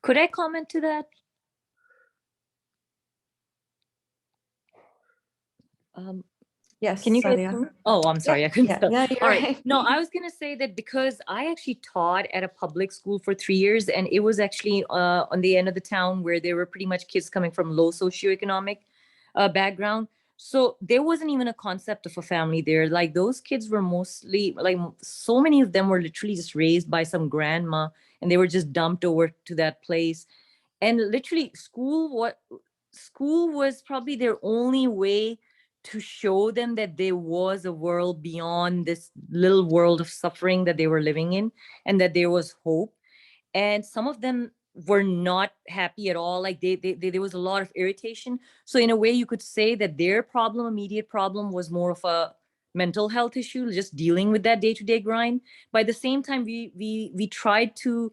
Could I comment to that? Yes. Can you guys hear me? Oh, I'm sorry. Yeah, I couldn't tell. no, you're All right. right. No, I was going to say that because I actually taught at a public school for 3 years, and it was actually on the end of the town where there were pretty much kids coming from low socioeconomic background. So there wasn't even a concept of a family there. Like those kids were mostly, like so many of them were literally just raised by some grandma, and they were just dumped over to that place. And literally school was probably their only way to show them that there was a world beyond this little world of suffering that they were living in, and that there was hope. And some of them were not happy at all. Like there was a lot of irritation. So in a way you could say that their immediate problem was more of a mental health issue, just dealing with that day-to-day grind. But at the same time, we tried to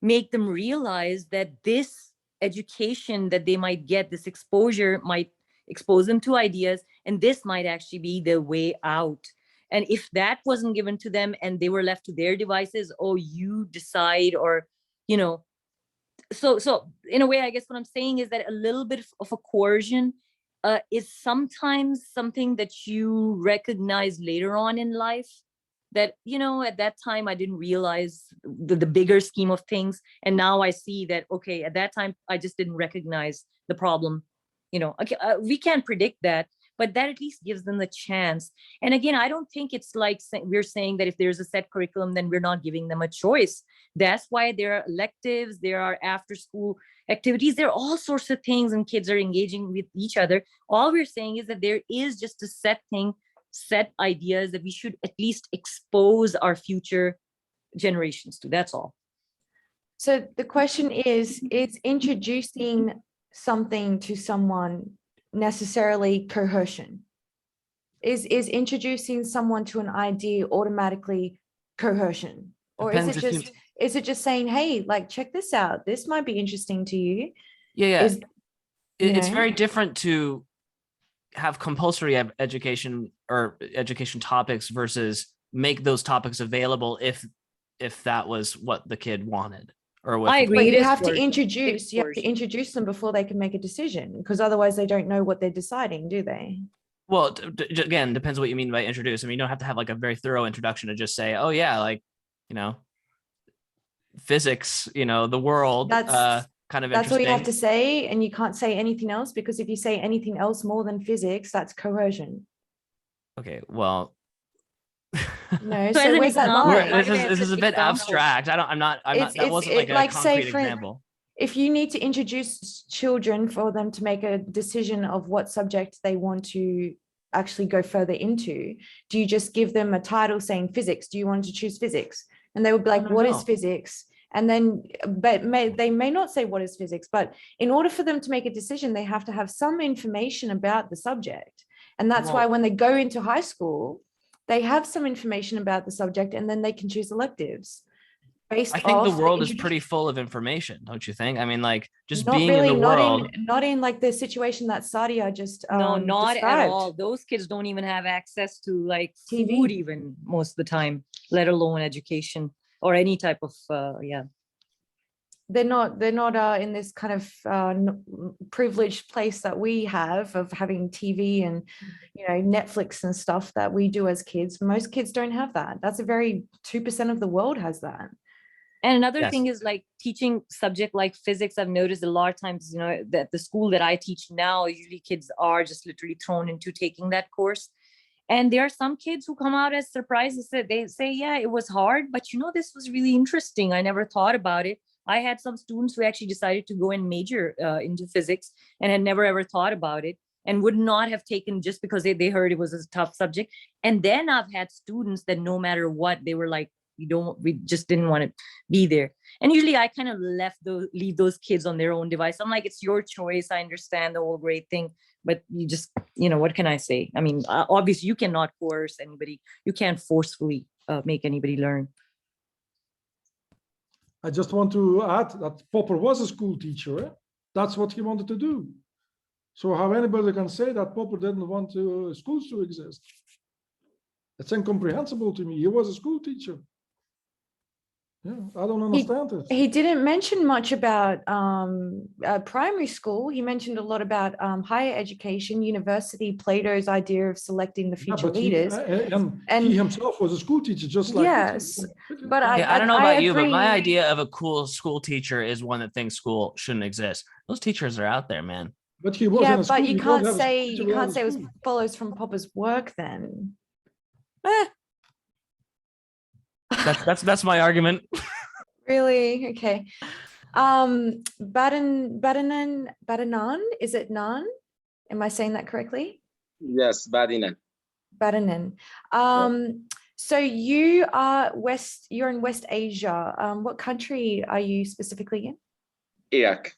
make them realize that this education that they might get, this exposure might expose them to ideas, and this might actually be the way out. And if that wasn't given to them and they were left to their devices, oh, you decide, or so in a way, I guess what I'm saying is that a little bit of a coercion is sometimes something that you recognize later on in life, that at that time I didn't realize the bigger scheme of things, and now I see that, okay, at that time I just didn't recognize the problem. Okay, we can't predict that, but that at least gives them the chance. And again, I don't think it's like we're saying that if there's a set curriculum, then we're not giving them a choice. That's why there are electives, there are after school activities, there are all sorts of things, and kids are engaging with each other. All we're saying is that there is just a set ideas that we should at least expose our future generations to. That's all. So the question is introducing something to someone necessarily coercion? Is introducing someone to an idea automatically coercion? Or is it just saying, hey, like, check this out, this might be interesting to you? Yeah. It's very different to have compulsory education or education topics versus make those topics available if that was what the kid wanted. Or I agree. But you have to introduce them before they can make a decision, because otherwise they don't know what they're deciding, do they? Well, again, depends what you mean by introduce. I mean, you don't have to have like a very thorough introduction to just say, oh yeah, like, physics, the world, kind of that's interesting. all you have to say, and you can't say anything else, because if you say anything else more than physics, that's coercion. Okay, well, no. So where's that line? This is a bit abstract. I'm not. That wasn't like a concrete example. If you need to introduce children for them to make a decision of what subject they want to actually go further into, do you just give them a title saying physics? Do you want to choose physics? And they would be like, what is physics? And then, but they may not say what is physics, but in order for them to make a decision, they have to have some information about the subject. And that's why when they go into high school, they have some information about the subject, and then they can choose electives. I think the world is pretty full of information, don't you think? I mean, like, just being in the world. Not in like the situation that Sadia just no, not described. at all. Those kids don't even have access to like TV. Food even most of the time, let alone education or any type of They're not in this kind of privileged place that we have of having TV and Netflix and stuff that we do as kids. Most kids don't have that. That's a very 2% of the world has that. And another thing is like teaching subject like physics. I've noticed a lot of times, that the school that I teach now, usually kids are just literally thrown into taking that course. And there are some kids who come out as surprised. They say, yeah, it was hard, but this was really interesting. I never thought about it. I had some students who actually decided to go and major into physics and had never ever thought about it and would not have taken just because they heard it was a tough subject. And then I've had students that no matter what, they were like, we just didn't want to be there. And usually I kind of leave those kids on their own device. I'm like, it's your choice. I understand the whole grade thing, but you just, what can I say? I mean, obviously you cannot coerce anybody. You can't forcefully make anybody learn. I just want to add that Popper was a school teacher. That's what he wanted to do. So how anybody can say that Popper didn't want schools to exist? It's incomprehensible to me. He was a school teacher. Yeah, I don't understand it. He didn't mention much about primary school. He mentioned a lot about higher education, university, Plato's idea of selecting the Yeah, future but leaders. he himself was a school teacher, just like yes, Hitler. but I don't know about you, but my agree. idea of a cool school teacher is one that thinks school shouldn't exist. Those teachers are out there, man. But he was in a school. But you can't say it it follows from Popper's work then. That's my argument. Really? Okay. Badinan, is it Nan? Am I saying that correctly? Yes, Badinan. Badinan. So you're in West Asia. What country are you specifically in? Iraq,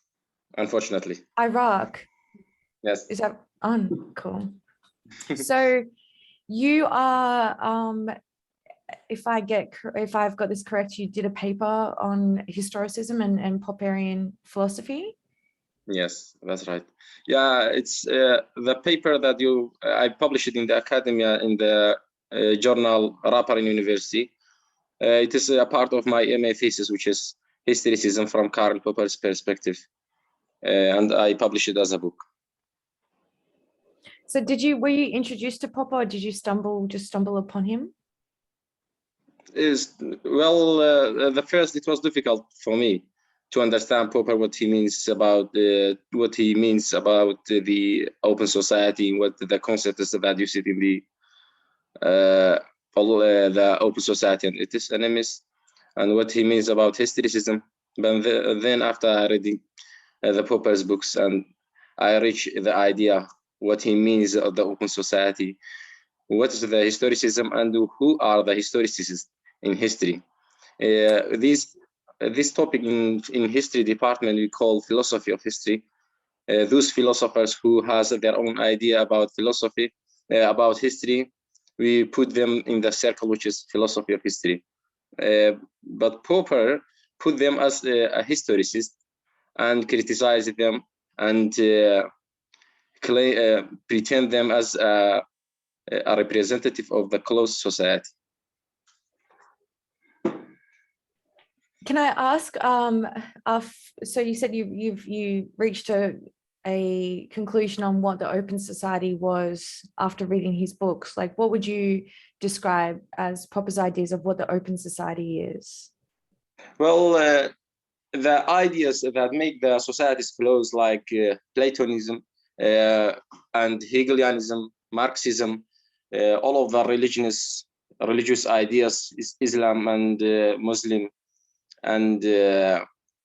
unfortunately. Iraq. Yes. Is that cool? So you are if I've got this correct, you did a paper on historicism and Popperian philosophy. Yes, that's right. Yeah, it's the paper that I published in the academia in the journal Popperian University. It is a part of my MA thesis, which is historicism from KARL Popper's perspective, and I published it as a book. So were you introduced to Popper, or did you stumble upon him? The first, it was difficult for me to understand Popper, what he means about the open society, what the concept is that you see in the open society and its enemies, and what he means about historicism. But then after I read the Popper's books, and I reached the idea what he means of the open society, what is the historicism, and who are the historicists in history. This topic in history department we call philosophy of history. Those philosophers who has their own idea about philosophy, about history, we put them in the circle which is philosophy of history. But Popper put them as a historicist and criticized them and pretend them as a representative of the closed society. Can I ask, so you said you reached a conclusion on what the open society was after reading his books. Like, what would you describe as Popper's ideas of what the open society is? Well, the ideas that make the societies closed, like Platonism and Hegelianism, Marxism, all of the religious ideas, Islam and Muslim and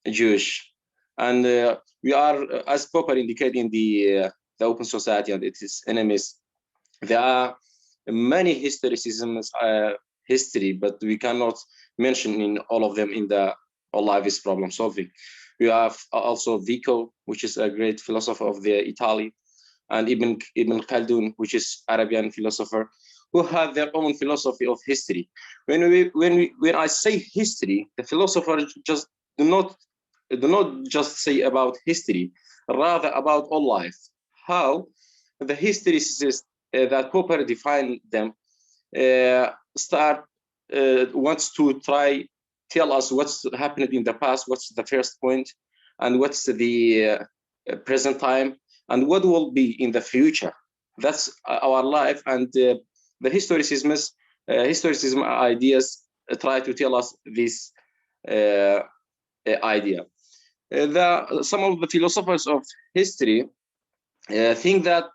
Jewish, and we are, as Popper indicated in the open society and its enemies, there are many historicisms history, but we cannot mention in all of them in the All Life is Problem Solving. We have also Vico, which is a great philosopher of the Italy, and Ibn Khaldun, which is Arabian philosopher, who have their own philosophy of history. When I say history, the philosophers just do not just say about history, rather about all life. How the historicists that Popper defined them wants to tell us what's happened in the past, what's the first point, and what's the present time, and what will be in the future. That's our life, and the historicism ideas try to tell us this idea. Some of the philosophers of history think that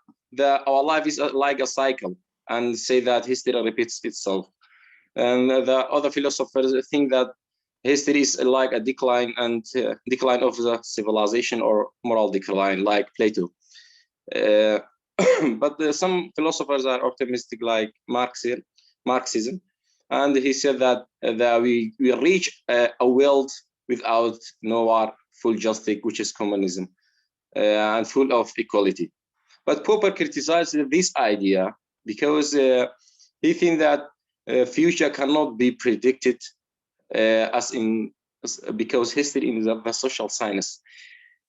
our life is like a cycle, and say that history repeats itself. And the other philosophers think that history is like a decline and decline of the civilization or moral decline, like Plato. But some philosophers are optimistic, like Marxism, and he said that we reach a world without no full justice, which is communism, and full of equality. But Popper criticized this idea because he thinks that future cannot be predicted, because history is the social science.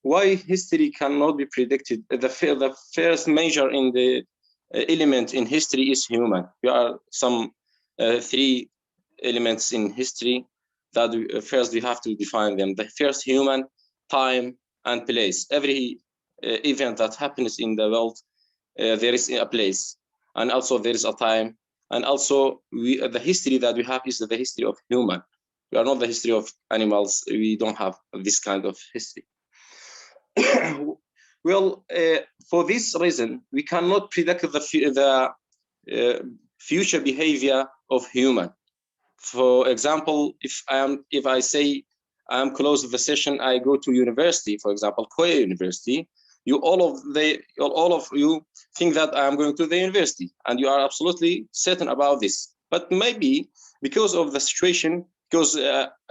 Why history cannot be predicted? The first measure in the element in history is human. There are some three elements in history that first we have to define them. The first, human, time, and place. Every event that happens in the world, there is a place, and also there is a time, and also the history that we have is the history of human. We are not the history of animals. We don't have this kind of history. Well, for this reason, we cannot predict the future behavior of human. For example, if I say I'm close to the session, I go to university, for example, Korea University. All of you think that I'm going to the university, and you are absolutely certain about this. But maybe because of the situation, because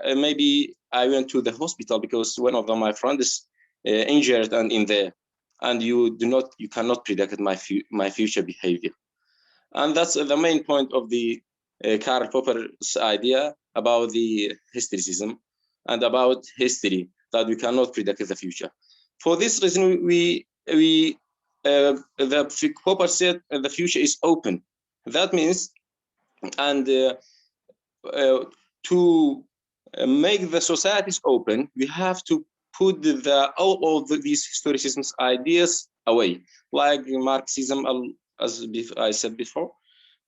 maybe I went to the hospital because one of my friends is injured and in there, and you cannot predict my future behavior. And that's the main point of the Karl Popper's idea about the historicism and about history, that we cannot predict the future. For this reason, the Popper said the future is open. That means, and to make the societies open, we have to put all of these historicism's ideas away, like Marxism, as I said before,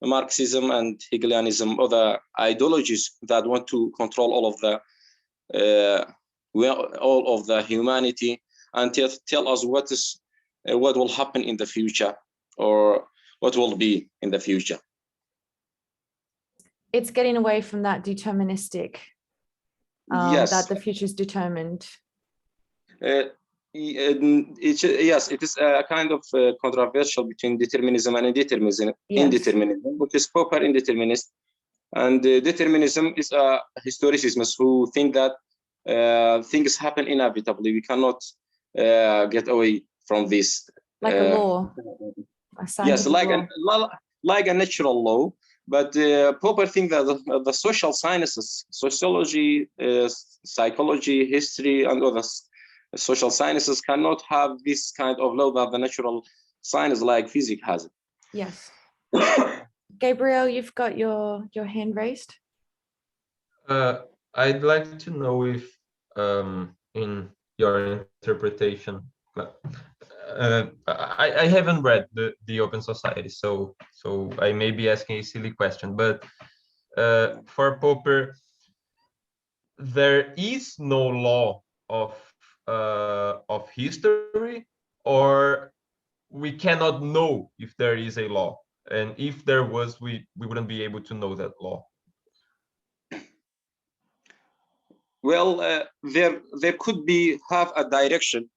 Marxism and Hegelianism, other ideologies that want to control all of the humanity and tell us what will happen in the future, or what will be in the future. It's getting away from that deterministic, yes, that the future is determined. Yes, it is a kind of controversial between determinism and indeterminism. Yes. Indeterminism, which is Popper indeterminist, and determinism is a historicism who think that things happen inevitably. We cannot get away from this. Like a law. Yes, like a natural law. But Popper thinks that the social sciences, sociology, psychology, history, and others, social sciences cannot have this kind of law that the natural science like physics has. Yes. Gabriel, you've got your hand raised. I'd like to know if, in your interpretation, I haven't read the Open Society, so I may be asking a silly question, but for Popper, there is no law of history, or we cannot know if there is a law, and if there was, we wouldn't be able to know that law. Well, there could have a direction,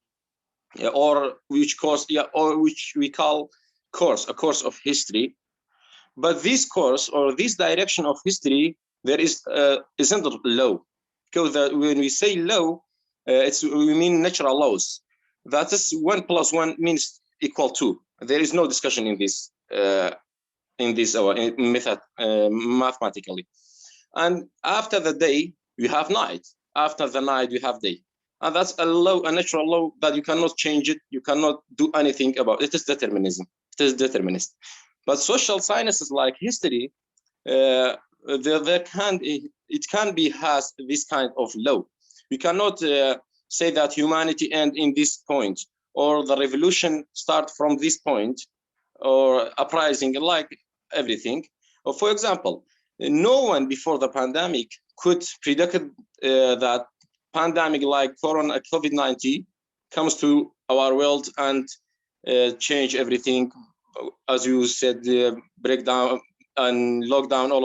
or which we call a course of history. But this course or this direction of history, there isn't a law, because when we say law, we mean natural laws. That is 1 + 1 means equal 2. There is no discussion in this method mathematically. And after the day, we have night. After the night, we have day. And that's a natural law that you cannot change it. You cannot do anything about it. It is determinism. It is determinist. But social sciences like history, it has this kind of law. We cannot say that humanity ends in this point, or the revolution start from this point, or uprising, like everything. Or for example, no one before the pandemic could predict that pandemic like COVID-19 comes to our world and change everything. As you said, break down and lock down all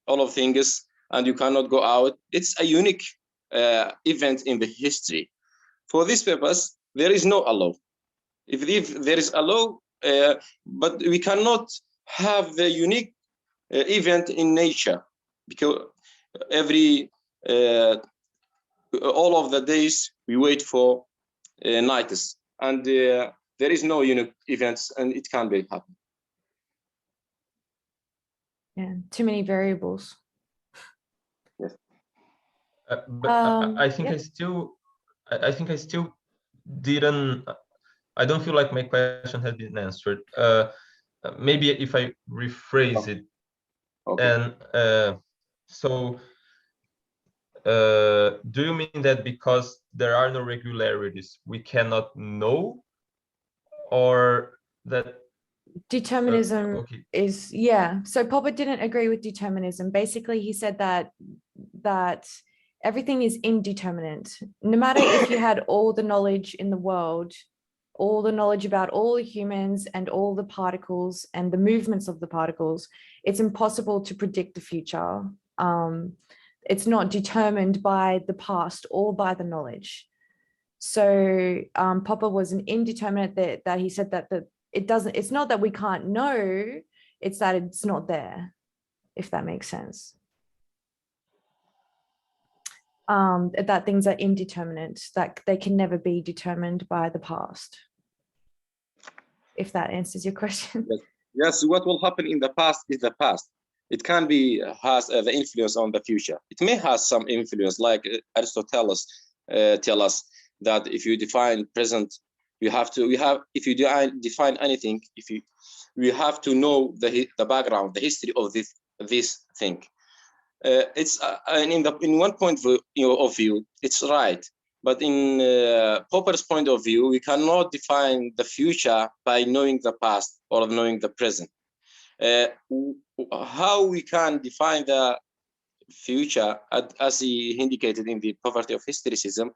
of things, and you cannot go out. It's a unique event in the history. For this purpose, there is no law. If there is a law, but we cannot have the unique event in nature, because all of the days we wait for nights, and there is no unique events, and it can be happen. Yeah, too many variables. Yes. But I think yeah. I still didn't. I don't feel like my question has been answered. Maybe if I rephrase it, Okay. and So do you mean that because there are no regularities, we cannot know, or that Determinism okay. is, yeah. So Popper didn't agree with determinism. Basically, he said that everything is indeterminate. No matter if you had all the knowledge in the world, all the knowledge about all the humans and all the particles and the movements of the particles, it's impossible to predict the future. It's not determined by the past or by the knowledge. So Popper was an indeterminate that he said that it's not that we can't know, it's that it's not there, if that makes sense. That things are indeterminate, that they can never be determined by the past. If that answers your question. Yes, what will happen in the past is the past. It can be has the influence on the future. It may have some influence, like Aristotle tell us that if you define present, if you define anything, we have to know the background, the history of this thing. It's and in one point of view, it's right. But in Popper's point of view, we cannot define the future by knowing the past or knowing the present. How we can define the future, as he indicated in the Poverty of Historicism,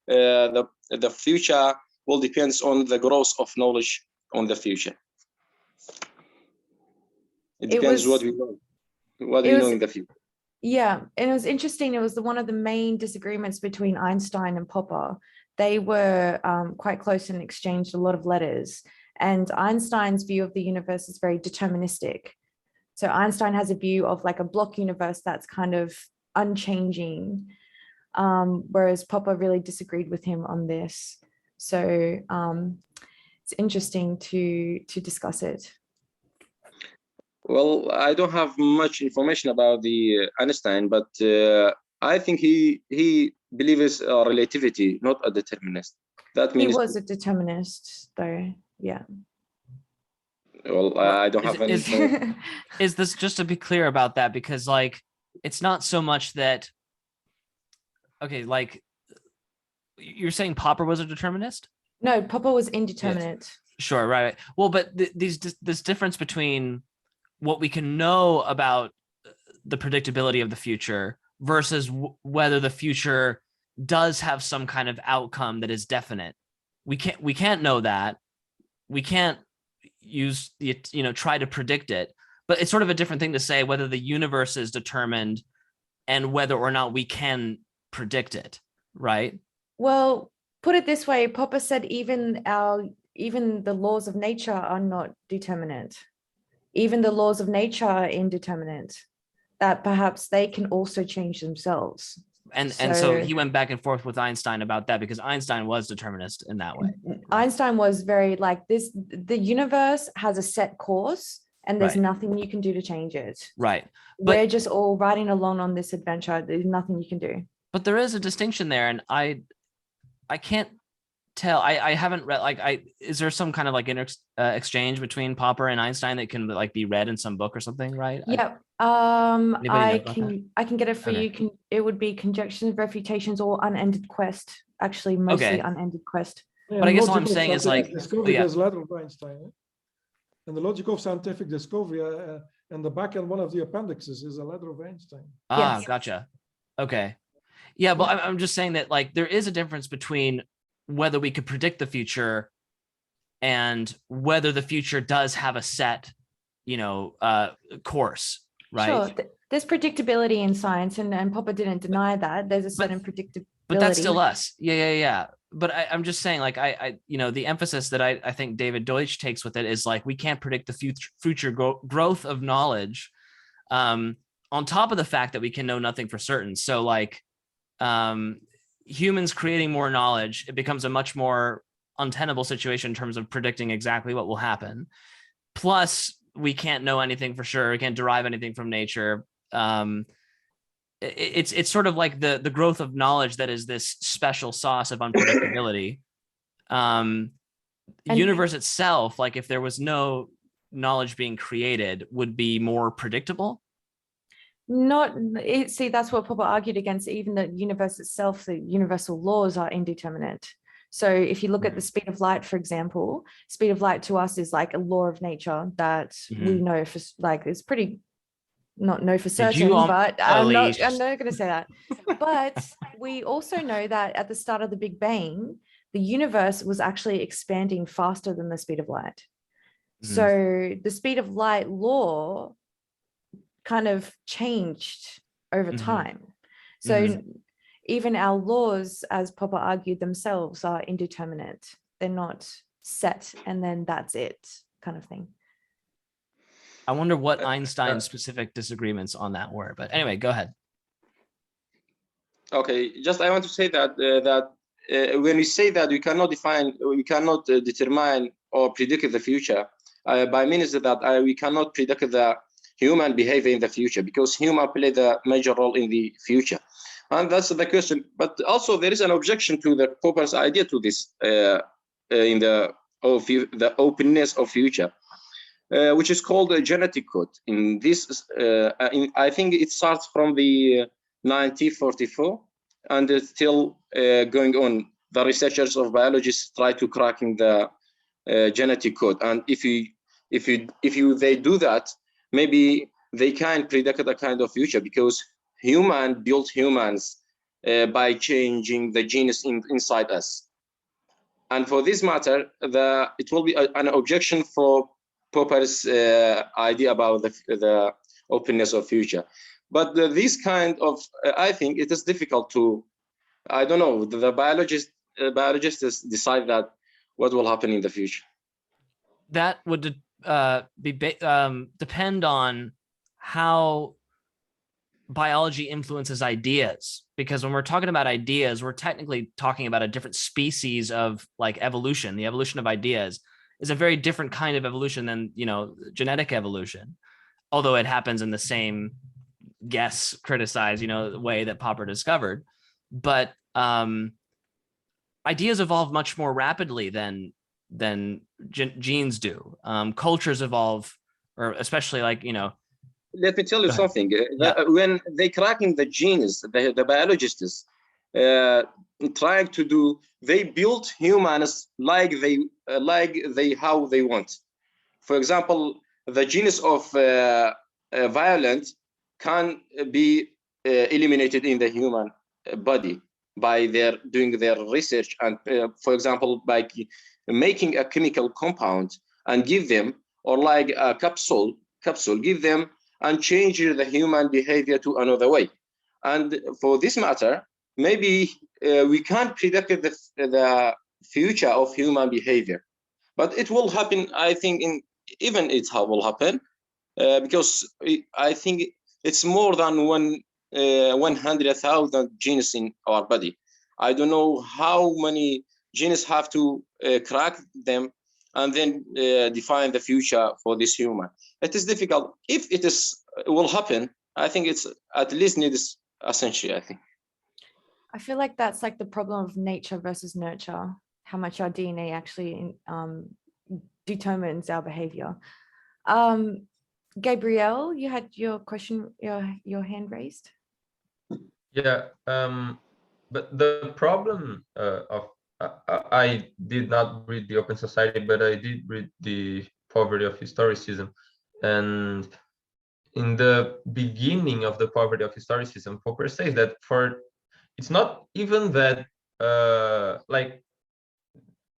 the future will depend on the growth of knowledge on the future. It depends what we know. What we know in the future. Yeah, and it was interesting. It was one of the main disagreements between Einstein and Popper. They were quite close and exchanged a lot of letters. And Einstein's view of the universe is very deterministic. So Einstein has a view of like a block universe that's kind of unchanging, whereas Popper really disagreed with him on this. So it's interesting to discuss it. Well, I don't have much information about the Einstein, but I think he believes relativity, not a determinist. That means he was a determinist, though. Yeah. Well, I don't have any. Is this, just to be clear about that, because like it's not so much that. Okay, like you're saying Popper was a determinist? No, Popper was indeterminate. Yes. Sure, right. Well, but this difference between what we can know about the predictability of the future versus whether the future does have some kind of outcome that is definite. We can't know that. We can't try to predict it, but it's sort of a different thing to say whether the universe is determined and whether or not we can predict it, right? Well, put it this way, Popper said even the laws of nature are not determinate. Even the laws of nature are indeterminate, that perhaps they can also change themselves. And so he went back and forth with Einstein about that, because Einstein was determinist in that way. Einstein was very like this, the universe has a set course and there's nothing you can do to change it. Right. But we're just all riding along on this adventure. There's nothing you can do. But there is a distinction there, and I can't tell. I haven't read, is there some kind of like exchange between Popper and Einstein that can like be read in some book or something, right? Yeah. I can get it for you. It would be Conjectures, Refutations, or Unended Quest. Actually, mostly Unended Quest. Yeah, but I guess what I'm saying is like discovery, there's a letter of Einstein, and the logic of scientific discovery, and the back end one of the appendixes is a letter of Einstein. Yes. Gotcha. Okay. Yeah, but I'm just saying that like there is a difference between whether we could predict the future and whether the future does have a set, course, right? Sure. There's predictability in science, and Popper didn't deny that. There's a certain predictability. But that's still us. Yeah. But I'm just saying, like, I the emphasis that I think David Deutsch takes with it is like, we can't predict the future growth of knowledge, on top of the fact that we can know nothing for certain. So like, humans creating more knowledge, it becomes a much more untenable situation in terms of predicting exactly what will happen. Plus, we can't know anything for sure. We can't derive anything from nature. It's sort of like the growth of knowledge that is this special sauce of unpredictability. Universe itself, like if there was no knowledge being created, would be more predictable. See, that's what Popper argued against. Even the universe itself, the universal laws are indeterminate. So if you look at the speed of light, for example, speed of light to us is like a law of nature that we know for, like, it's pretty, not know for certain, but I'm not going to say that. But we also know that at the start of the Big Bang, the universe was actually expanding faster than the speed of light. So the speed of light law kind of changed over time. So even our laws, as Popper argued themselves, are indeterminate. They're not set and then that's it kind of thing. I wonder what Einstein's specific disagreements on that were, but anyway, go ahead. Okay, just I want to say that when we say that we cannot determine or predict the future, by means that we cannot predict the human behavior in the future, because human play the major role in the future. And that's the question. But also there is an objection to the Popper's idea to this in the openness of future, which is called a genetic code. In this, I think it starts from the 1944 and it's still going on. The researchers of biologists try to cracking the genetic code, and if they do that, maybe they can predict a kind of future, because human built humans by changing the genes inside us. And for this matter, it will be an objection for Popper's idea about the openness of future. But this kind of, I think it is difficult to, I don't know, the biologists decide that what will happen in the future. That would depend on how biology influences ideas, because when we're talking about ideas, we're technically talking about a different species of like evolution. The evolution of ideas is a very different kind of evolution than, you know, genetic evolution, although it happens in the same criticize, you know, the way that Popper discovered. But ideas evolve much more rapidly than genes do. Cultures evolve, or especially like, you know. Let me tell you something. When they cracking the genes, the biologists trying to do, they built humans like how they want. For example, the genes of violence can be eliminated in the human body by doing their research, and for example, by making a chemical compound and give them, or like a capsule give them and change the human behavior to another way. And for this matter, maybe we can't predict the future of human behavior, but it will happen. I think even it will happen because I think it's more than 100,000 genes in our body. I don't know how many genes have to crack them and then define the future for this human. It is difficult. If it will happen, I think it's at least needs a century, I think. I feel like that's like the problem of nature versus nurture, how much our DNA actually determines our behavior. Gabriel, you had your question, your hand raised. Yeah, but the problem I did not read the Open Society, but I did read the Poverty of Historicism. And in the beginning of the Poverty of Historicism, Popper says that it's not even that like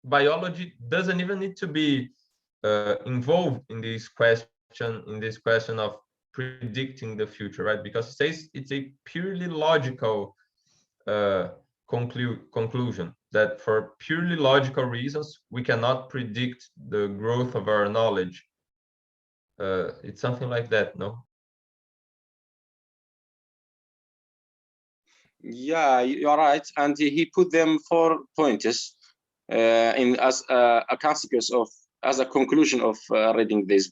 biology doesn't even need to be involved in this question of predicting the future, right? Because it says it's a purely logical conclusion that for purely logical reasons we cannot predict the growth of our knowledge. It's something like that, no? Yeah, you're right. And he put them 4 points in as a consequence of, as a conclusion of writing this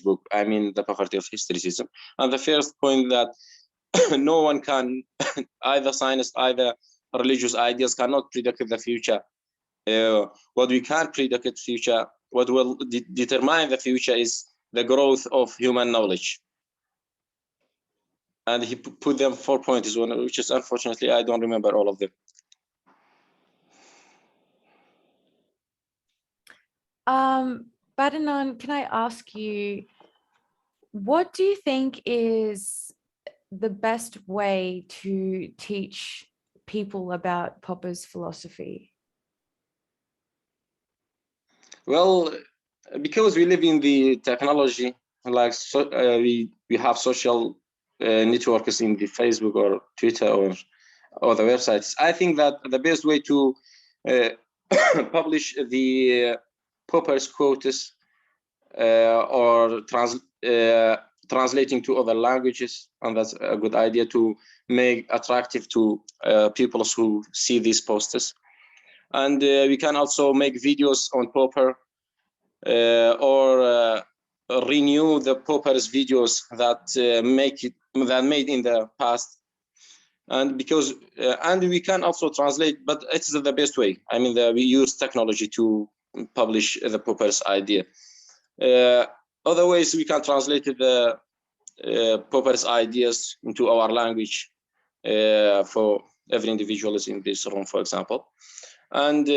book. I mean, the Poverty of Historicism. And the first point that no one can, either science, either religious ideas, cannot predict the future. What we can predict the future, what will determine the future, is the growth of human knowledge. and he put them 4 pointers, which is unfortunately I don't remember all of them. Badinan, can I ask you, what do you think is the best way to teach people about Popper's philosophy? Well, because we live in the technology, like we have social networks in the Facebook or Twitter or the websites. I think that the best way to publish the Popper's quotes or translating to other languages, and that's a good idea to make attractive to people who see these posters. And we can also make videos on Popper or renew the Popper's videos that made in the past. And because and we can also translate, but it's the best way. I mean, we use technology to publish the Popper's idea. Other ways we can translate the Popper's ideas into our language for every individual is in this room, for example, and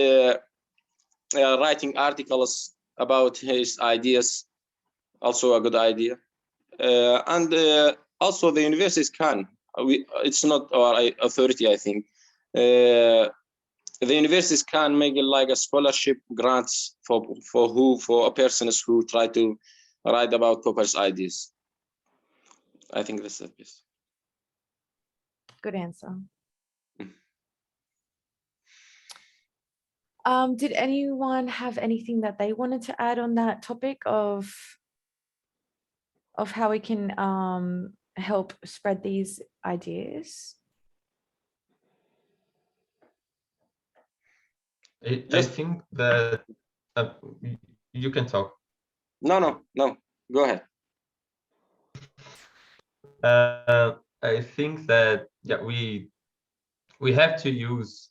writing articles about his ideas, also a good idea. And also the universities can. It's not our authority, I think. The universities can make it like a scholarship grants for persons who try to write about Popper's ideas. I think that's the best. Good answer. Did anyone have anything that they wanted to add on that topic of how we can help spread these ideas? I think that you can talk. No, go ahead. I think that we have to use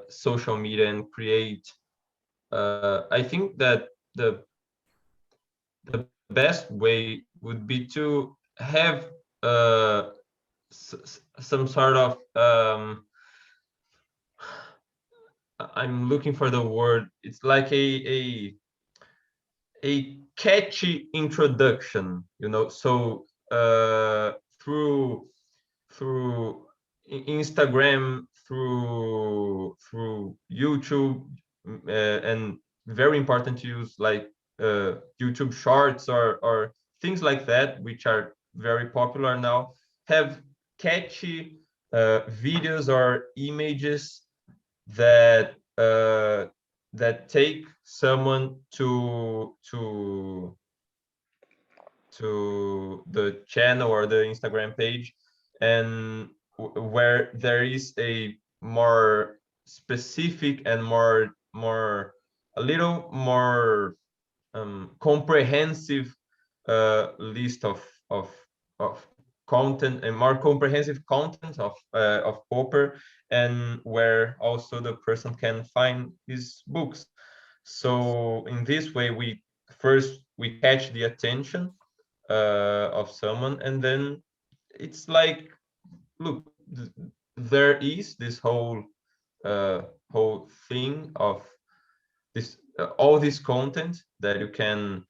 social media and create. I think that the best way would be to have some sort of I'm looking for the word. It's like a catchy introduction, you know. So through Instagram, through YouTube, and very important to use like YouTube Shorts or things like that, which are very popular now. Have catchy videos or images that that take someone to the channel or the Instagram page, and where there is a more specific and a little more comprehensive list of content, and more comprehensive content of Popper, and where also the person can find his books. So in this way, we catch the attention of someone, and then it's like, look, there is this whole thing of this all this content that you can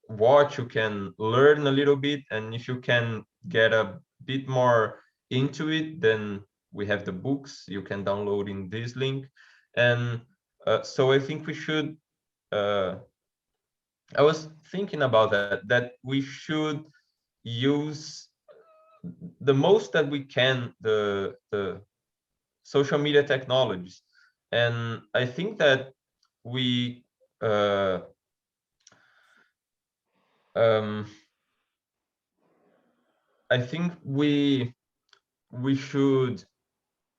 watch, you can learn a little bit, and if you can get a bit more into it, then we have the books you can download in this link. And so I think we should I was thinking about that we should use the most that we can the social media technologies. And I think that we I think we should,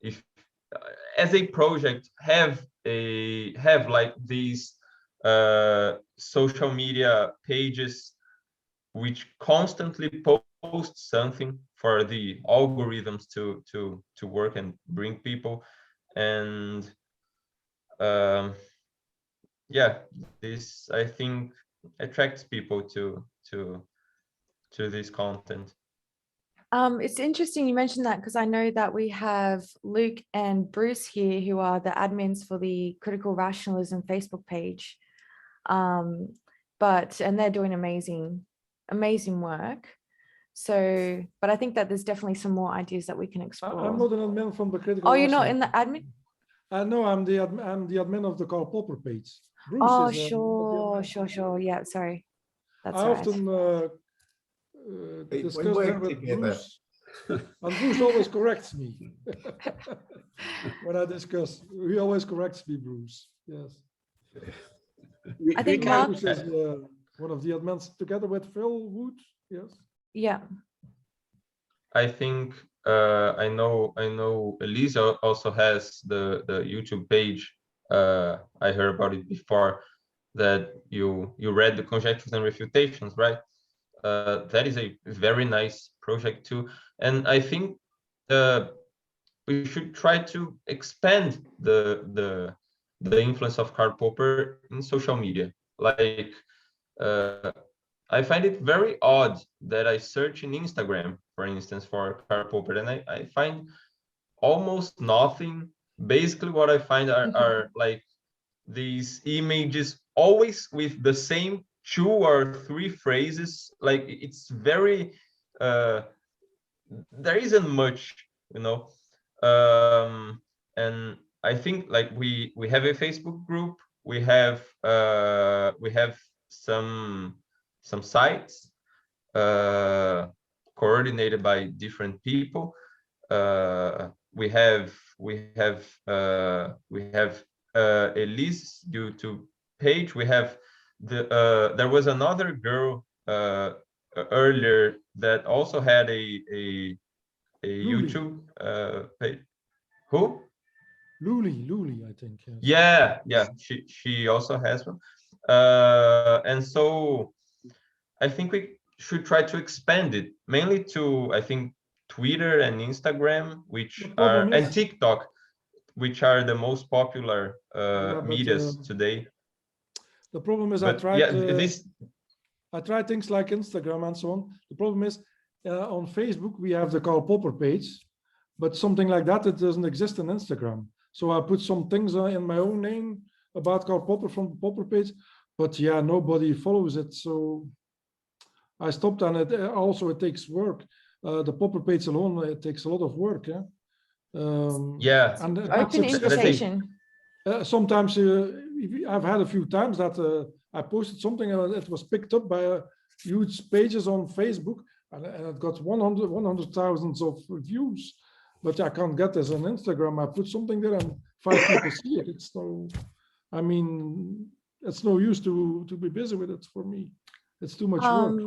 if as a project, have like these social media pages which constantly post something for the algorithms to work and bring people. And yeah, this I think attracts people to this content. It's interesting you mentioned that, because I know that we have Luke and Bruce here, who are the admins for the Critical Rationalism Facebook page. And they're doing amazing work. So, but I think that there's definitely some more ideas that we can explore. I'm not an admin from the critical. Oh, you're not in the admin? No, I'm the admin of the KARL Popper page. Bruce Oh, is, sure. Yeah, sorry. That's I right. often discuss that with Bruce, and Bruce always corrects me when I discuss. He always corrects me, Bruce. Yes. I think Bruce is one of the admins together with Phil Wood. Yes. Yeah. I think I know Elyse also has the YouTube page. I heard about it before, that you read the Conjectures and Refutations, right? That is a very nice project too, and I think we should try to expand the influence of Karl Popper in social media. Like I find it very odd that I search in Instagram, for instance, for Karl Popper, and I find almost nothing. Basically, what I find are like these images, always with the same 2 or 3 phrases. Like it's very there isn't much, you know. And I think like we have a Facebook group, we have some sites coordinated by different people. We have Elyse YouTube page. We have there was another girl earlier that also had a YouTube page. Who? Luli, I think. Yes. Yeah, she also has one. And so I think we should try to expand it mainly to, I think, Twitter and Instagram, and TikTok, which are the most popular medias today. The problem is, but I tried things like Instagram and so on. The problem is, on Facebook we have the KARL Popper page, but something like that, it doesn't exist in Instagram. So I put some things in my own name about KARL Popper from the Popper page, but yeah, nobody follows it. So I stopped, and it takes work. The Popper page alone, it takes a lot of work. Yeah. And open invitation. Sometimes I've had a few times that I posted something and it was picked up by huge pages on Facebook, and it got 100,000 of views. But I can't get this on Instagram. I put something there and 5 people see it. It's no use to be busy with it for me. It's too much work.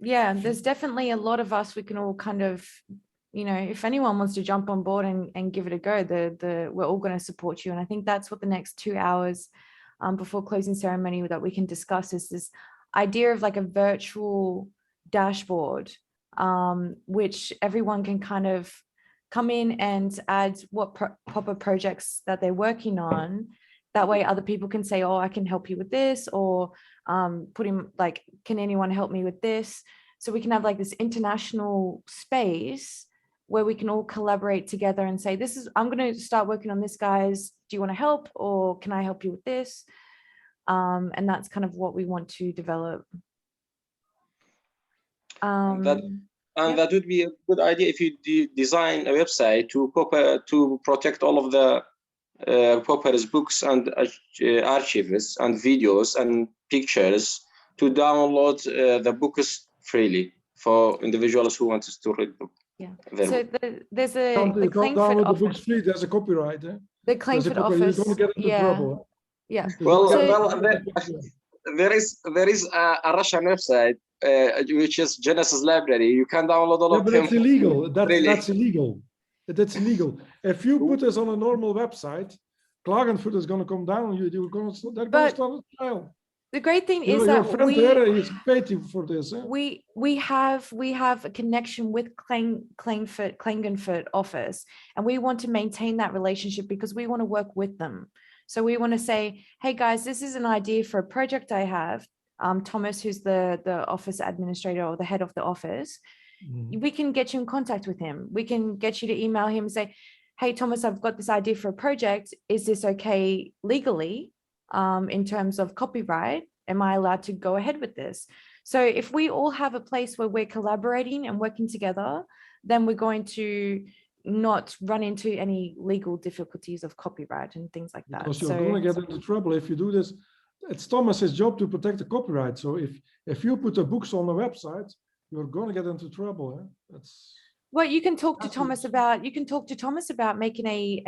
Yeah, there's definitely a lot of us. We can all kind of, if anyone wants to jump on board and give it a go, we're all going to support you. And I think that's what the next 2 hours before closing ceremony that we can discuss is this idea of like a virtual dashboard, which everyone can kind of come in and add what Popper projects that they're working on. That way other people can say, oh, I can help you with this, or put in like, can anyone help me with this? So we can have like this international space where we can all collaborate together and say, I'm going to start working on this, guys. Do you want to help, or can I help you with this? And that's kind of what we want to develop. That would be a good idea if you design a website to protect all of the Popper's books and archives and videos and pictures, to download the books freely for individuals who want to read them. Yeah. So there's the Clagenfort download office. the books free. There's a copyright. Eh? The Clagenfort office. You're going to get into trouble. Yeah. There is a Russian website which is Genesis Library. You can download all of them. But it's illegal. That's illegal. That's illegal. If you put this on a normal website, Klagenfurt is going to come down. They're going to start a trial. The great thing is your that friend is paid for this. Eh? We have a connection with Klagenfurt office, and we want to maintain that relationship because we want to work with them. So we want to say, hey guys, this is an idea for a project I have. Thomas, who's the office administrator or the head of the office, we can get you in contact with him. We can get you to email him and say, hey, Thomas, I've got this idea for a project. Is this okay legally in terms of copyright? Am I allowed to go ahead with this? So if we all have a place where we're collaborating and working together, then we're going to not run into any legal difficulties of copyright and things like that. Because you're going to get into trouble if you do this. It's Thomas's job to protect the copyright. So if you put the books on the website, you're going to get into trouble. Eh? That's well, you can talk to Thomas about. You can talk to Thomas about making a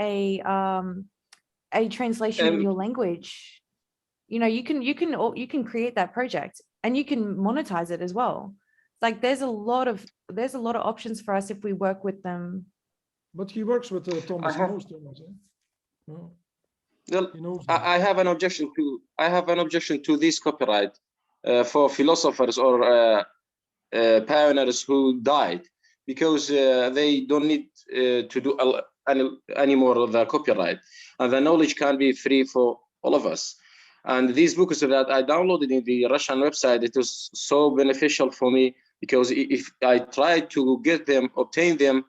translation in your language. You know, you can create that project and you can monetize it as well. Like there's a lot of options for us if we work with them. But he works with Thomas. He knows Thomas. Eh? No. Well, I have an objection to this copyright for philosophers or pioneers who died, because they don't need to do any more of the copyright, and the knowledge can be free for all of us. And these books that I downloaded in the Russian website, it was so beneficial for me, because if I tried to obtain them,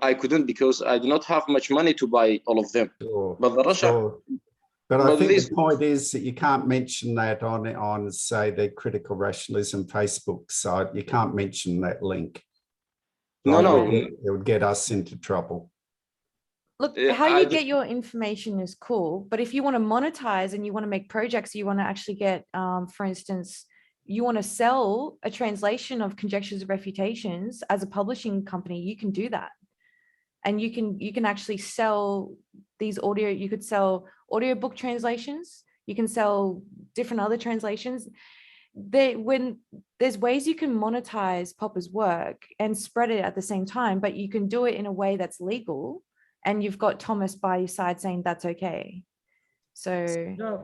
I couldn't, because I do not have much money to buy all of them. Sure, but the Russia, sure. But I think the point is that you can't mention that on say the Critical Rationalism Facebook site. You can't mention that link. No, it would get us into trouble. Look, how you get your information is cool, but if you want to monetize and you want to make projects, you want to actually get, for instance, you want to sell a translation of Conjectures and Refutations as a publishing company, you can do that. And you can actually sell these you could sell audiobook translations, you can sell different other translations. When there's ways you can monetize Popper's work and spread it at the same time, but you can do it in a way that's legal, and you've got Thomas by your side saying that's okay. So yeah,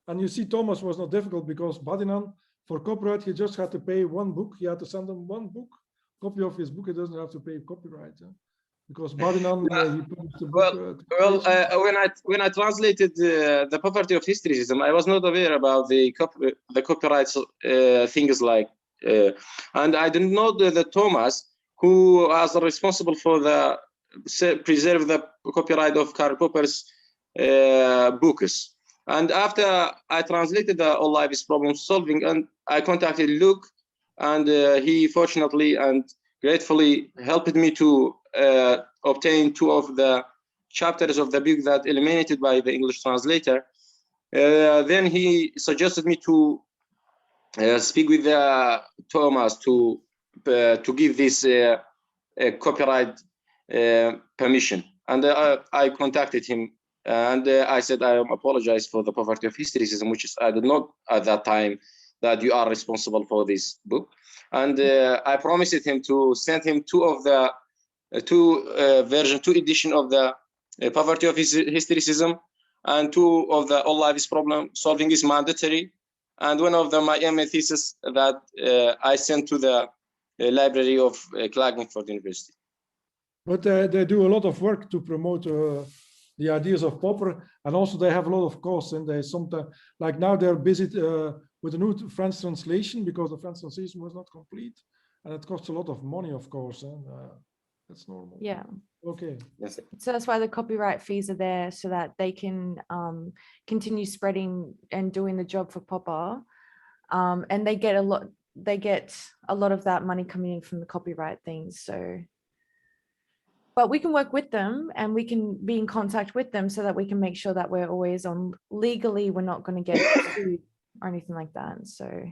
and you see, Thomas was not difficult, because Badinan, for copyright, he just had to pay one book. He had to send him one book, copy of his book. He doesn't have to pay copyright. Because Badinan, he published the book. When I translated the Poverty of Historicism, I was not aware about the copyright things like, and I didn't know that Thomas, who was responsible for preserve the copyright of Karl Popper's books. And after I translated All Life is Problem Solving, and I contacted Luke, and he fortunately and gratefully helped me to obtain 2 of the chapters of the book that eliminated by the English translator. Then he suggested me to speak with Thomas to give this copyright permission. And I contacted him, and I said, I apologize for the Poverty of Historicism, which is, I did not at that time that you are responsible for this book. And I promised him to send him 2 of the 2 edition of the Poverty of Historicism, and 2 of the All Life is Problem Solving is mandatory, and one of my MA thesis that I sent to the library of Klagenfurt University. But they do a lot of work to promote the ideas of Popper, and also they have a lot of costs, and they sometimes, like now, they're busy with a new French translation, because the French translation was not complete, and it costs a lot of money, of course, and that's normal. yeah. Okay. Yes. So that's why the copyright fees are there, so that they can continue spreading and doing the job for Popper. And they get a lot of that money coming in from the copyright things. So, but we can work with them, and we can be in contact with them, so that we can make sure that we're always on legally, we're not going to get sued or anything like that. So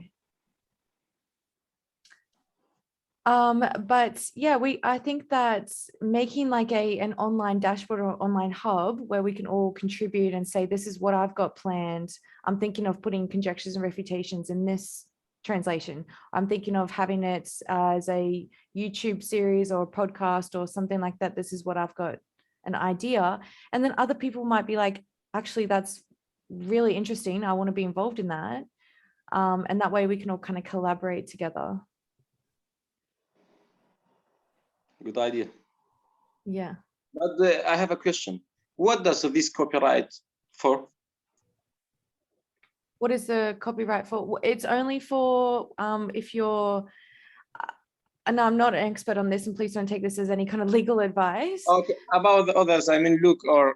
but yeah, I think that making like an online dashboard or online hub where we can all contribute and say, this is what I've got planned. I'm thinking of putting Conjectures and Refutations in this translation. I'm thinking of having it as a YouTube series or a podcast or something like that. This is what I've got an idea. And then other people might be like, actually, that's really interesting. I want to be involved in that. And that way we can all kind of collaborate together. Good idea. Yeah. But I have a question. What does this copyright for? What is the copyright for? It's only for if you're, and I'm not an expert on this, and please don't take this as any kind of legal advice. Okay, about the others, I mean, look, or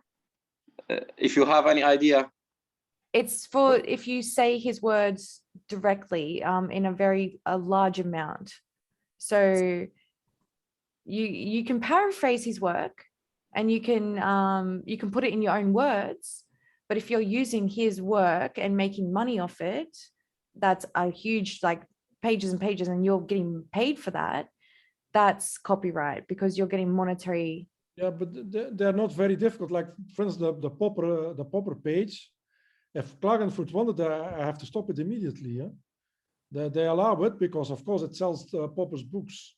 if you have any idea. It's for if you say his words directly in a large amount. So you can paraphrase his work, and you can put it in your own words. But if you're using his work and making money off it, that's a huge, like, pages and pages, and you're getting paid for that. That's copyright, because you're getting monetary. Yeah, but they're not very difficult. Like, for instance, the Popper page. If Klagenfurt wanted, I have to stop it immediately. Yeah? They allow it because, of course, it sells Popper's books.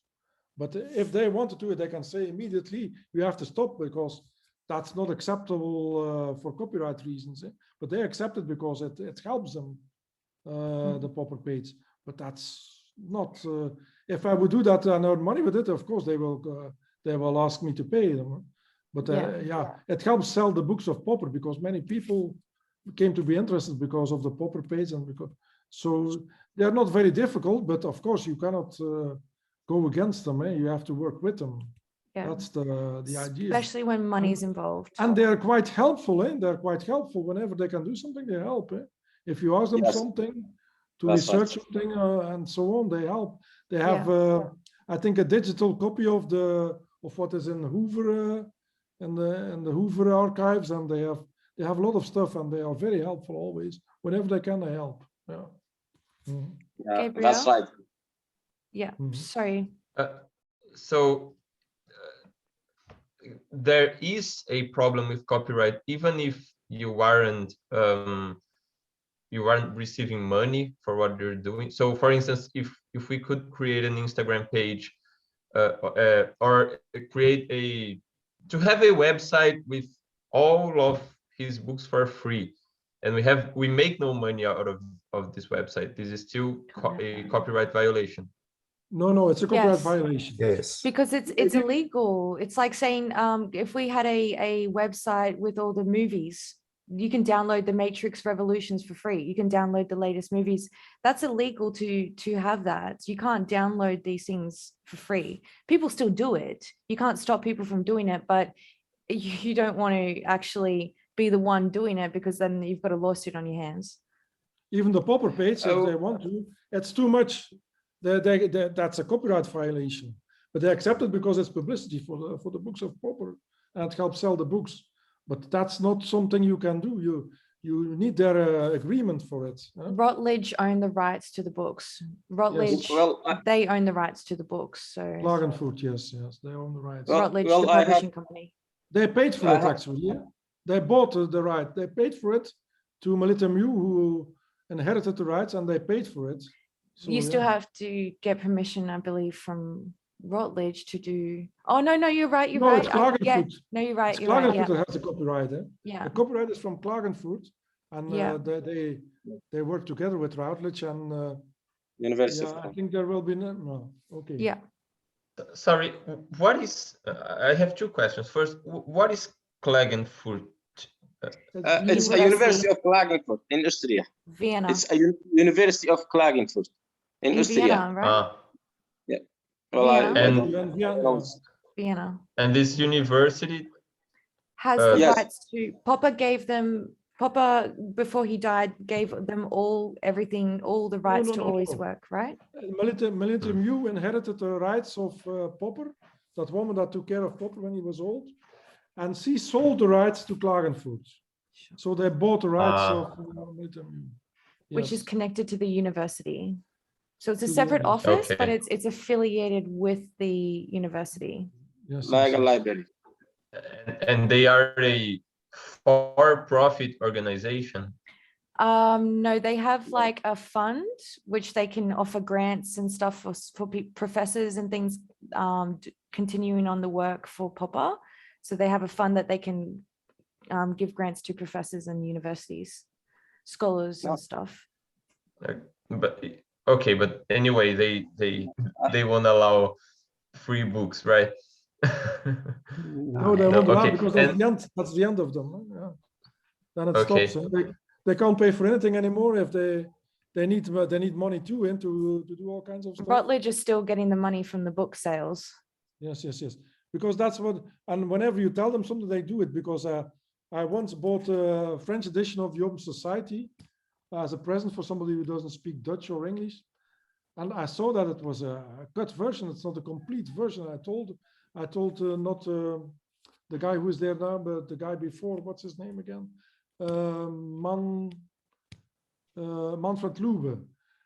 But if they want to do it, they can say immediately, we have to stop because that's not acceptable for copyright reasons. But they accept it because it helps them, the Popper page. But that's not. If I would do that and earn money with it, of course they will ask me to pay them. But it helps sell the books of Popper because many people came to be interested because of the Popper page, and because so they are not very difficult. But of course you cannot go against them. You have to work with them. Yeah. That's the idea. Especially when money is involved. And they're quite helpful. They're quite helpful. Whenever they can do something, they help. If you ask them something to research something and so on, they help. They have, I think, a digital copy of what is in Hoover in the Hoover archives, and they have a lot of stuff, and they are very helpful always. Whenever they can, they help. Yeah. Mm. Yeah, Gabriel? that's right. Yeah. Sorry. So there is a problem with copyright, even if you aren't receiving money for what you're doing. So for instance, if we could create an Instagram page or create to have a website with all of his books for free, and we make no money out of this website, this is still a copyright violation. No, it's a copyright violation. Yes. Because it's illegal. It's like saying if we had a website with all the movies, you can download the Matrix Revolutions for free. You can download the latest movies. That's illegal to have that. You can't download these things for free. People still do it. You can't stop people from doing it, but you don't want to actually be the one doing it, because then you've got a lawsuit on your hands. Even the Popper page, if they want to, it's too much. That's a copyright violation, but they accept it because it's publicity for the books of Popper, and it helps sell the books. But that's not something you can do. You need their agreement for it. Routledge own the rights to the books. Routledge, they own the rights to the books. So Klagenfurt, yes, they own the rights. Routledge, the publishing company. They paid for it actually. Yeah? They bought the right. They paid for it to Melita Mew, who inherited the rights, and they paid for it. So, you still have to get permission, I believe, from Routledge to do. Oh no, you're right. You're right. It's Klagenfurt. No, you're right. It's You're right. Klagenfurt that has the copyright. Yeah. The copyright is from Klagenfurt, and they work together with Routledge and University. Yeah, I think there will be no. Okay. Yeah. Sorry, what is? I have two questions. First, what is Klagenfurt? It's a University of Klagenfurt in Austria. Vienna. It's a University of Klagenfurt in Austria. Vienna, right? Yeah. Well, Vienna. Vienna. And this university has the rights to. Popper, before he died, gave them everything, all the rights to always work, right? Melita Mew inherited the rights of Popper, that woman that took care of Popper when he was old, and she sold the rights to Klagenfurt. So they bought the rights of Melita Mew. Yes. Which is connected to the university. So it's a separate office, but it's affiliated with the university. Yes, like a library. And they are a for-profit organization. No, they have like a fund which they can offer grants and stuff for professors and things continuing on the work for Popper. So they have a fund that they can give grants to professors and universities, scholars and stuff. But anyway, they won't allow free books, right? No, they won't allow, because that's the end of them. Yeah. Then it stops. they can't pay for anything anymore. If they need money too, and to do all kinds of stuff. Routledge is still getting the money from the book sales. Yes. Because that's what, and whenever you tell them something, they do it. Because I once bought a French edition of the Open Society as a present for somebody who doesn't speak Dutch or English. And I saw that it was a cut version. It's not a complete version. I told not the guy who is there now, but the guy before, what's his name again? Manfred Lube.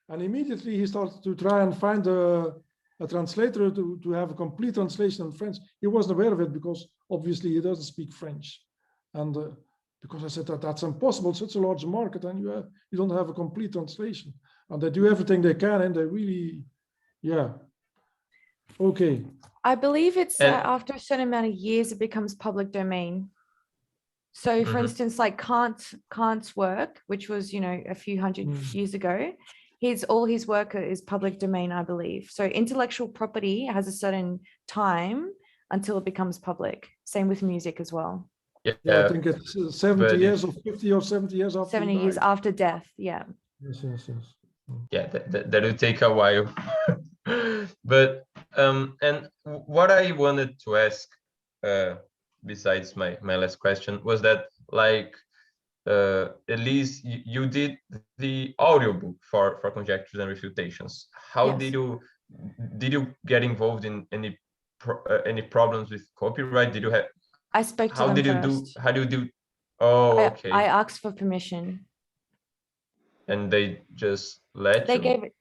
And immediately he started to try and find a translator to have a complete translation in French. He wasn't aware of it because obviously he doesn't speak French. And because I said that's impossible, such a large market, and you don't have a complete translation. And they do everything they can, and they really, yeah. Okay. I believe it's after a certain amount of years, it becomes public domain. So for instance, like Kant's work, which was, a few hundred years ago, all his work is public domain, I believe. So intellectual property has a certain time until it becomes public. Same with music as well. Yeah, I think it's 70 years or 50 or 70 years after 70 years after death, yeah. Yes. Yeah, that will take a while. But and what I wanted to ask, besides my last question, was that, like, Elyse, you did the audiobook for Conjectures and Refutations. How did you get involved in any problems with copyright? Did you have? I spoke to them first. How do you do? Oh, okay. I asked for permission. And they just let you?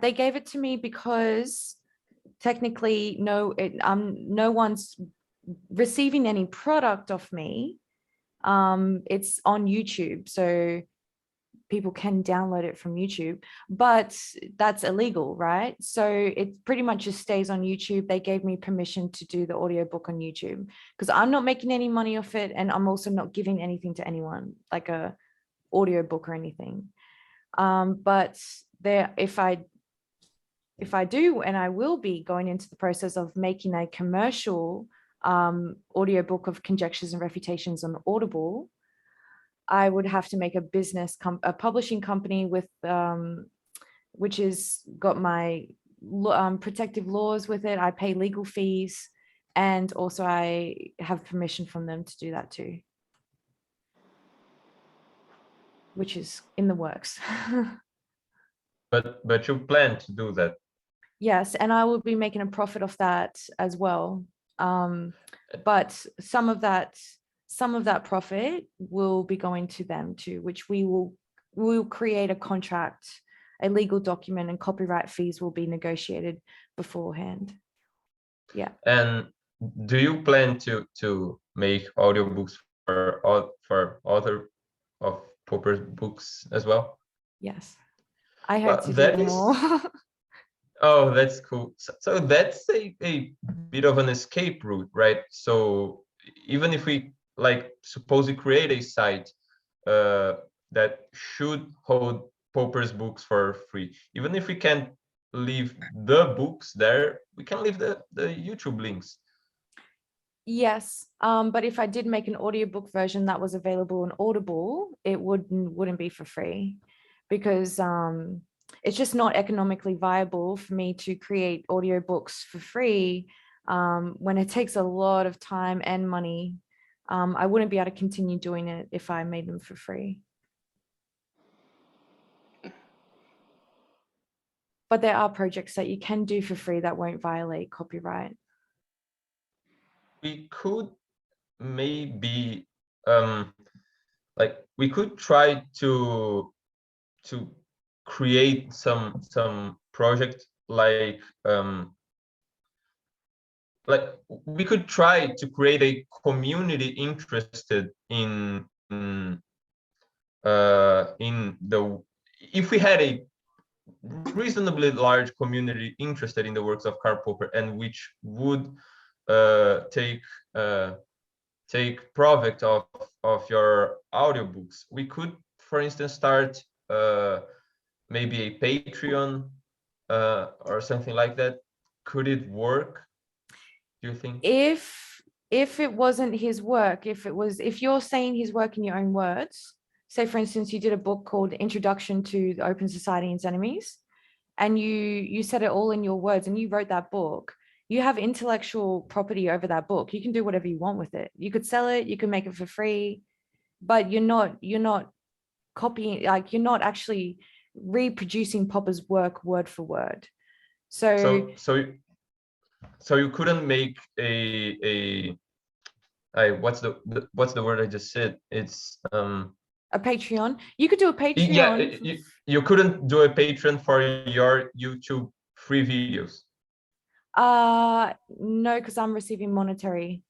They gave it to me because technically no one's receiving any product of me. It's on YouTube, so people can download it from YouTube, but that's illegal, right? So it pretty much just stays on YouTube. They gave me permission to do the audiobook on YouTube because I'm not making any money off it, and I'm also not giving anything to anyone, like a audiobook or anything. But if I do, and I will be going into the process of making a commercial audiobook of Conjectures and Refutations on Audible, I would have to make a publishing company with which is got my protective laws with it. I pay legal fees, and also I have permission from them to do that too, which is in the works. But you plan to do that? Yes, and I will be making a profit off that as well. But some of that profit will be going to them too, which we'll create a contract, a legal document, and copyright fees will be negotiated beforehand. Yeah. And do you plan to make audiobooks for other of Popper's books as well? Yes, I hope to do them all. Oh, that's cool. So that's a bit of an escape route, right? So even if we, like, suppose we create a site that should hold Popper's books for free, even if we can't leave the books there, we can leave the YouTube links. Yes, but if I did make an audiobook version that was available on Audible, it wouldn't be for free, because it's just not economically viable for me to create audiobooks for free when it takes a lot of time and money. I wouldn't be able to continue doing it if I made them for free. But there are projects that you can do for free that won't violate copyright. We could maybe we could try to create some project like we could try to create a community interested in if we had a reasonably large community interested in the works of Karl Popper, and which would take profit of your audiobooks. We could, for instance, start maybe a Patreon or something like that. Could it work, do you think? If it wasn't his work, if you're saying his work in your own words, say for instance, you did a book called Introduction to the Open Society and its Enemies, and you said it all in your words and you wrote that book, you have intellectual property over that book. You can do whatever you want with it. You could sell it, you can make it for free, but you're not copying, like you're not actually reproducing Popper's work word for word. So you couldn't make what's the word I just said? It's a Patreon. You could do a Patreon. Yeah, you couldn't do a Patreon for your YouTube free videos. No, because I'm receiving monetary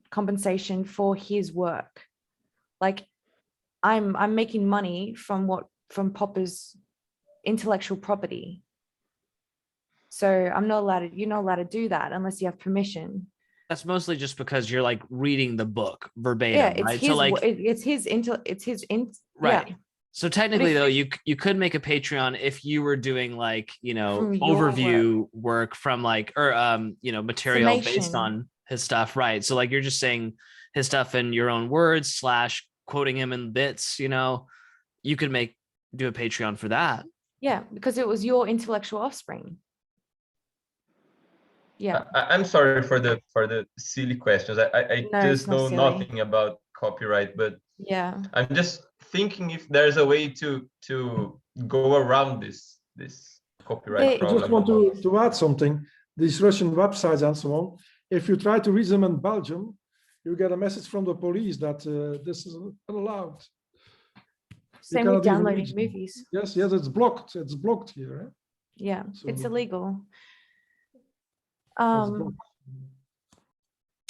compensation for his work. Like I'm making money from Popper's intellectual property. So you're not allowed to do that unless you have permission. That's mostly just because you're like reading the book verbatim, right? His, so like right. Yeah. So technically though, you could make a Patreon if you were doing like, you know, From your overview work from like, or you know, material based Summation. on his stuff, right? So like you're just saying his stuff in your own words / quoting him in bits, you know, you could do a Patreon for that. Yeah, because it was your intellectual offspring. Yeah. I'm sorry for the silly questions. I No, just it's not know silly. nothing about copyright, but Yeah. I'm just thinking if there's a way to go around this copyright I problem. just want to add something. These Russian websites and so on, if you try to read them in Belgium, you get a message from the police that this is unallowed. Same with downloading movies. Yes, it's blocked. It's blocked here. Eh? Yeah, So it's illegal. it's blocked.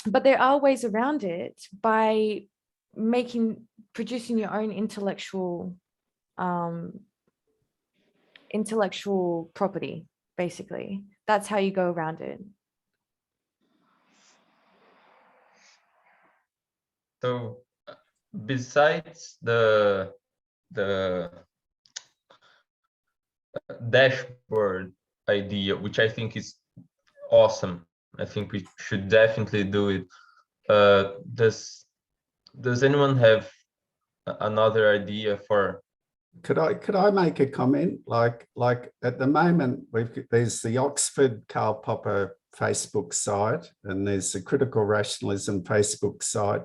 But there are ways around it by producing your own intellectual property, basically. That's how you go around it. So besides the dashboard idea, which I think is awesome, I think we should definitely do it. Does anyone have another idea for? Could I make a comment? Like at the moment, there's the Oxford KARL Popper Facebook site, and there's the Critical Rationalism Facebook site.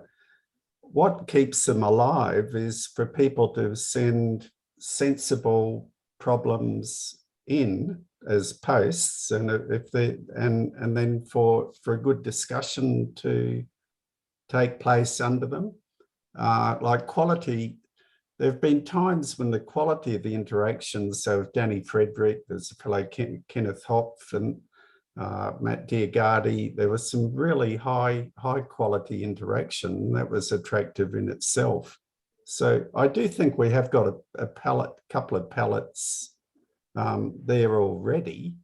What keeps them alive is for people to send sensible problems in as posts, and if they and then for a good discussion to take place under them. Like quality, there have been times when the quality of the interactions, so with Danny Frederick, there's a fellow Kenneth Hopf and Matt Diagardi, there was some really high quality interaction that was attractive in itself. So I do think we have got a couple of palettes there already.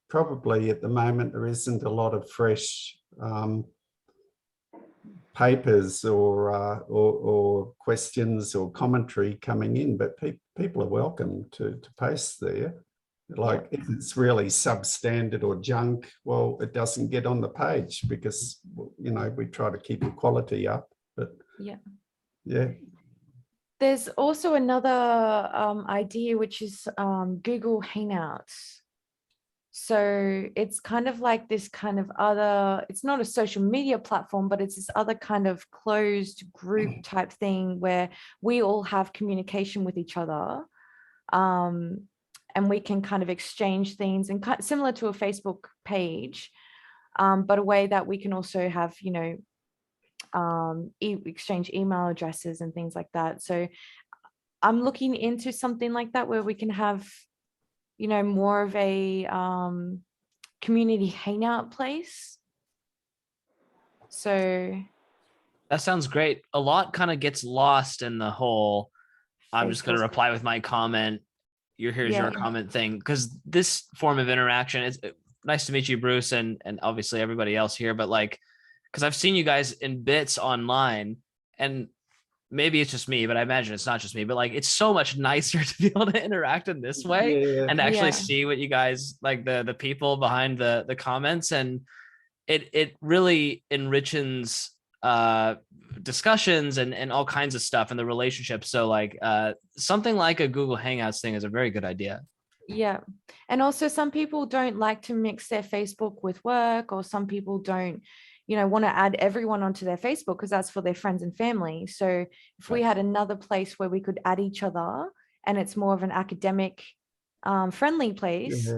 Probably at the moment there isn't a lot of fresh papers or questions or commentary coming in, but people are welcome to post there. Like if it's really substandard or junk, well, it doesn't get on the page because, you know, we try to keep the quality up. But yeah. There's also another idea, which is Google Hangouts. So it's kind of like this kind of other, it's not a social media platform, but it's this other kind of closed group type thing where we all have communication with each other. And we can kind of exchange things and similar to a Facebook page, but a way that we can also have, you know, exchange email addresses and things like that. So I'm looking into something like that where we can have, you know, more of a community hangout place. So that sounds great. A lot kind of gets lost in the whole, I'm just going to reply with my comment. Here's your comment thing, because this form of interaction, it's nice to meet you, Bruce, and obviously everybody else here, but like, because I've seen you guys in bits online, and maybe it's just me, but I imagine it's not just me, but like, it's so much nicer to be able to interact in this way and actually see what you guys, like the people behind the comments, and it really enriches discussions and all kinds of stuff in the relationship. So like something like a Google Hangouts thing is a very good idea. Yeah. And also some people don't like to mix their Facebook with work, or some people don't, want to add everyone onto their Facebook because that's for their friends and family. So if we had another place where we could add each other and it's more of an academic friendly place,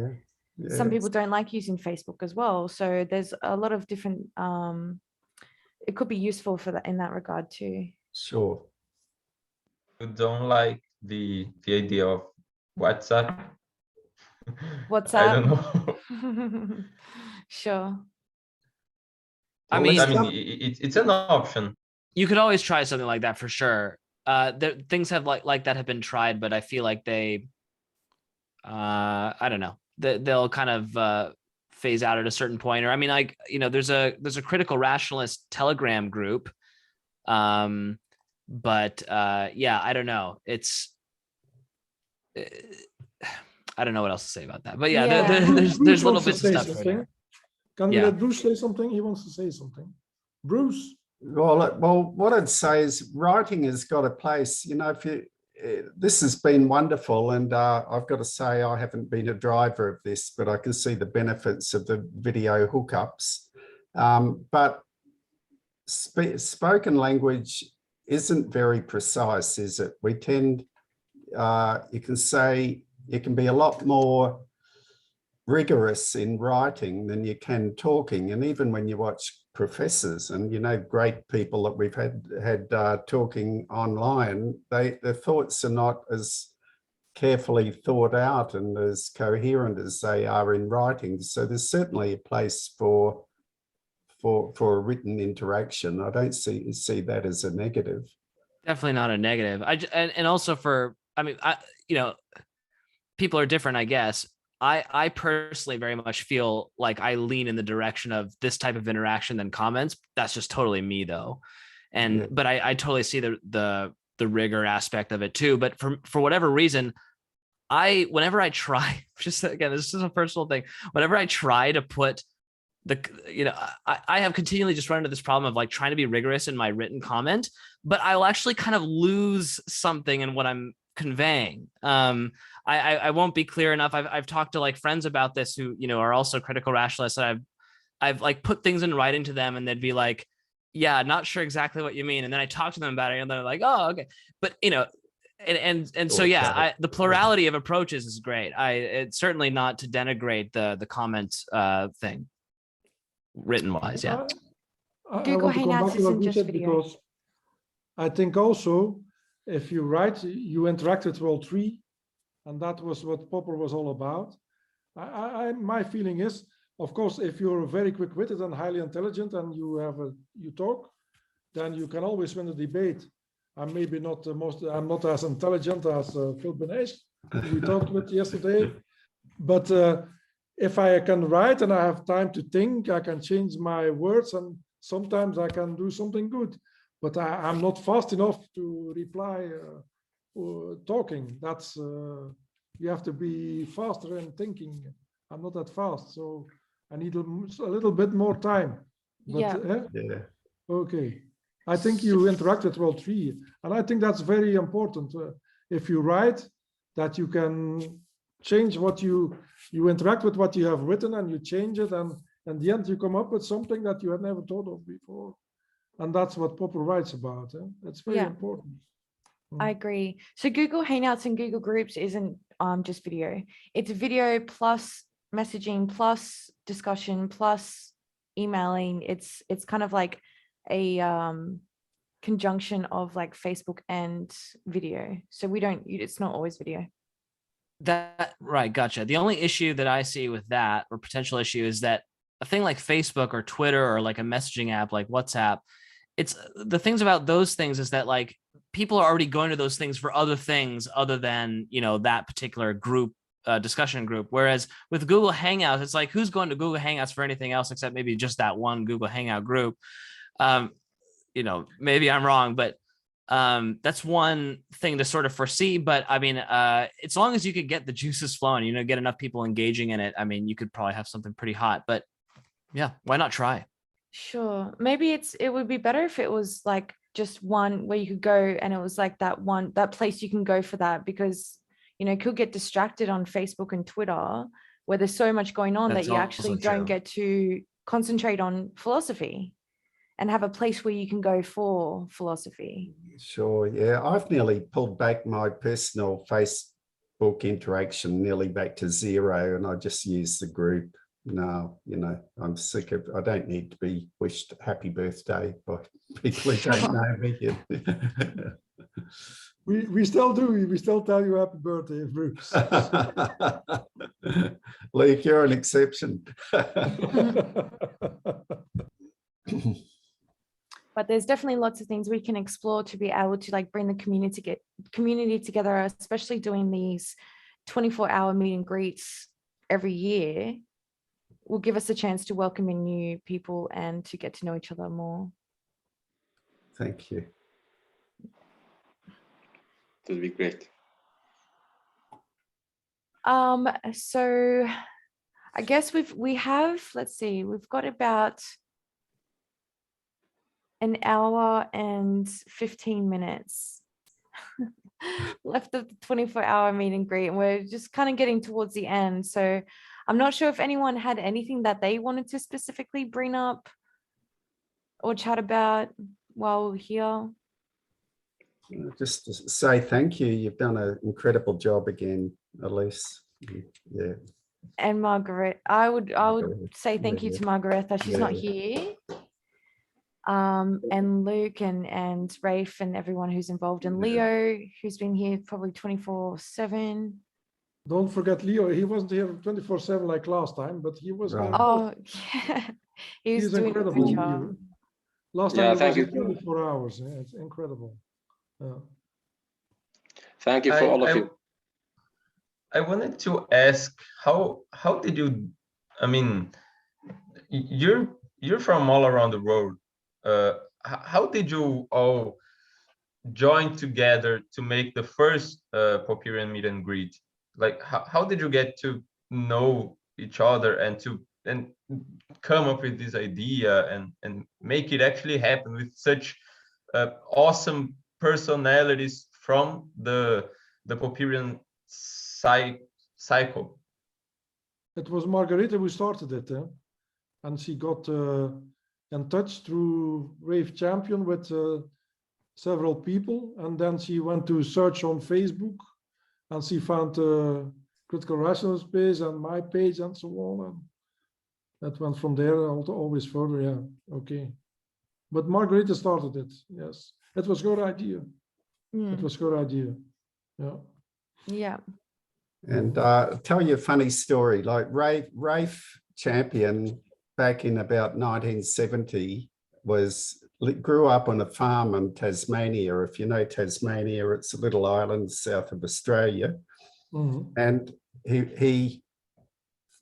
some people don't like using Facebook as well. So there's a lot of different, it could be useful for that in that regard too. Sure. You don't like the idea of WhatsApp? What's I up? don't know. Sure. I Well, mean, it's an option. you could always try something like that for sure. Things have like that have been tried, but I feel like they, I don't know, they'll kind of phase out at a certain point. Or I mean, like, there's a critical rationalist Telegram group, but yeah, I don't know. I don't know what else to say about that. But yeah, there's Bruce little wants to bits of say stuff. something. Can we let Bruce say something? He wants to say something. Bruce. Well, what I'd say is writing has got a place. This has been wonderful, and I've got to say I haven't been a driver of this, but I can see the benefits of the video hookups. But spoken language isn't very precise, is it? We tend, you can say, you can be a lot more rigorous in writing than you can talking. And even when you watch professors and, great people that we've had talking online, their thoughts are not as carefully thought out and as coherent as they are in writing. So there's certainly a place for a written interaction. I don't see that as a negative. Definitely not a negative. And also people are different, I guess. I personally very much feel like I lean in the direction of this type of interaction than comments. That's just totally me though. But I totally see the rigor aspect of it too. But for whatever reason, whenever I try, just again, this is a personal thing. Whenever I try to put I have continually just run into this problem of like trying to be rigorous in my written comment, but I'll actually kind of lose something in what I'm conveying. I won't be clear enough. I've talked to like friends about this who, are also critical rationalists. And I've like put things in writing to them and they'd be like, yeah, not sure exactly what you mean. And then I talk to them about it and they're like, oh, okay. But, so, yeah, the plurality of approaches is great. It's certainly not to denigrate the comment thing. Written wise, yeah. I want to come back to what you said, because I think also if you write, you interact with all three, and that was what Popper was all about. My feeling is, of course, if you're very quick-witted and highly intelligent and you talk, then you can always win the debate. I'm maybe not I'm not as intelligent as Phil Benesh, who we talked with yesterday, but if I can write and I have time to think, I can change my words, and sometimes I can do something good. But I'm not fast enough to reply or talking. That's you have to be faster in thinking. I'm not that fast, so I need a little bit more time. But, okay. I think you interact with all three, and I think that's very important. If you write, that you can change what you interact with what you have written, and you change it, and in the end you come up with something that you had never thought of before. And that's what Popper writes about. That's very important. I agree. So Google Hangouts and Google Groups isn't just video. It's video plus messaging plus discussion plus emailing. It's kind of like a conjunction of like Facebook and video. So it's not always video. That right, gotcha. The only issue that I see with that, or potential issue, is that a thing like Facebook or Twitter or like a messaging app like WhatsApp, it's the things about those things is that like people are already going to those things for other things other than, that particular group, discussion group. Whereas with Google Hangouts, it's like, who's going to Google Hangouts for anything else except maybe just that one Google Hangout group? Maybe I'm wrong, but that's one thing to sort of foresee. But I mean, as long as you could get the juices flowing, get enough people engaging in it, I mean, you could probably have something pretty hot. But yeah, why not try? Sure. Maybe it would be better if it was like just one where you could go and it was like that place you can go for that, because you could get distracted on Facebook and Twitter where there's so much going on That's that you actually also don't true. get to concentrate on philosophy and have a place where you can go for philosophy. Sure, yeah. I've nearly pulled back my personal Facebook interaction nearly back to zero, and I just use the group now. I'm sick of, I don't need to be wished happy birthday by people who don't know me. We still do. We still tell you happy birthday, Bruce. Luke, you're an exception. But there's definitely lots of things we can explore to be able to like bring the community together, especially doing these 24-hour meet and greets every year will give us a chance to welcome in new people and to get to know each other more. Thank you. It would be great. So I guess we have, let's see, we've got about an hour and 15 minutes left of the 24-hour meet and greet, and we're just kind of getting towards the end. So I'm not sure if anyone had anything that they wanted to specifically bring up or chat about while we're here. Just to say thank you. You've done an incredible job again, Elyse. Yeah. And Margaret, I would say thank you to Margaretha. She's not here. And Luke and Rafe and everyone who's involved, and Leo, who's been here probably 24/7. Don't forget Leo. He wasn't here 24/7 like last time, but he was. Right. Oh, yeah. He's doing incredible. a good job. Last time Yeah, it thank was you. 24 hours. Yeah, it's incredible. Thank you for all of you. I wanted to ask, how did you, I mean, you're from all around the world. How did you all join together to make the first Popperian meet and greet? Like, how did you get to know each other and come up with this idea and make it actually happen with such awesome personalities from the Popperian cycle? It was Margarita who started it, and she got in touch through Rave Champion with several people, and then she went to search on Facebook, and she found Critical Rationalist page and my page and so on, and that went from there always further. Yeah, okay. But Margarita started it. Yes, it was her idea. It was her idea. Yeah. Yeah. And tell you a funny story. Like Rafe Champion back in about 1970 grew up on a farm in Tasmania. If you know Tasmania, it's a little island south of Australia. And he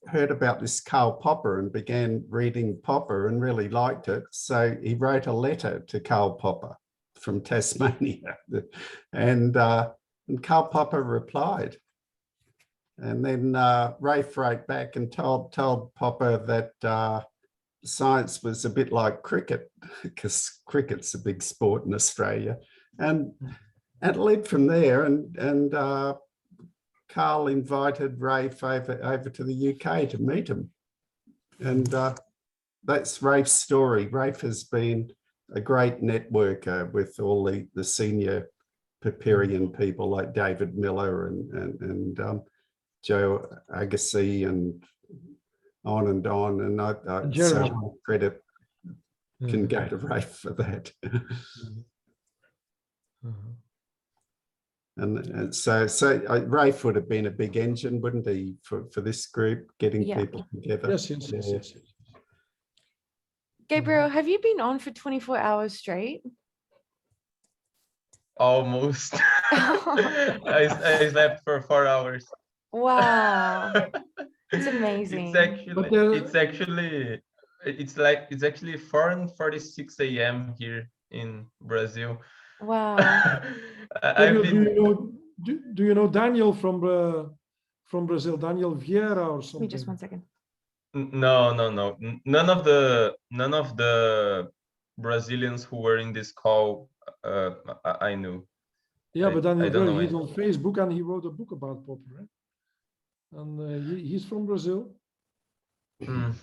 heard about this KARL Popper and began reading Popper and really liked it. So he wrote a letter to KARL Popper from Tasmania, and KARL Popper replied. And then Rafe wrote back and told Popper that science was a bit like cricket, because cricket's a big sport in Australia. And it led from there, and KARL invited Rafe over to the UK to meet him. And that's Rafe's story. Rafe has been a great networker with all the senior Popperian people like David Miller and Joe Agassi and on. And I so credit can go to Rafe for that. And so Rafe would have been a big engine, wouldn't he, for this group, getting people together? Yes. Gabriel, have you been on for 24 hours straight? Almost. I slept for 4 hours. Wow. It's amazing. It's actually 4:46 a.m. here in Brazil. Wow. Do you know Daniel from Brazil, Daniel Vieira or something? Give me just 1 second. No, no, no. None of the Brazilians who were in this call I knew. Yeah, but then I don't know he's any. on Facebook and he wrote a book about Popper, right? And he's from Brazil. Mm.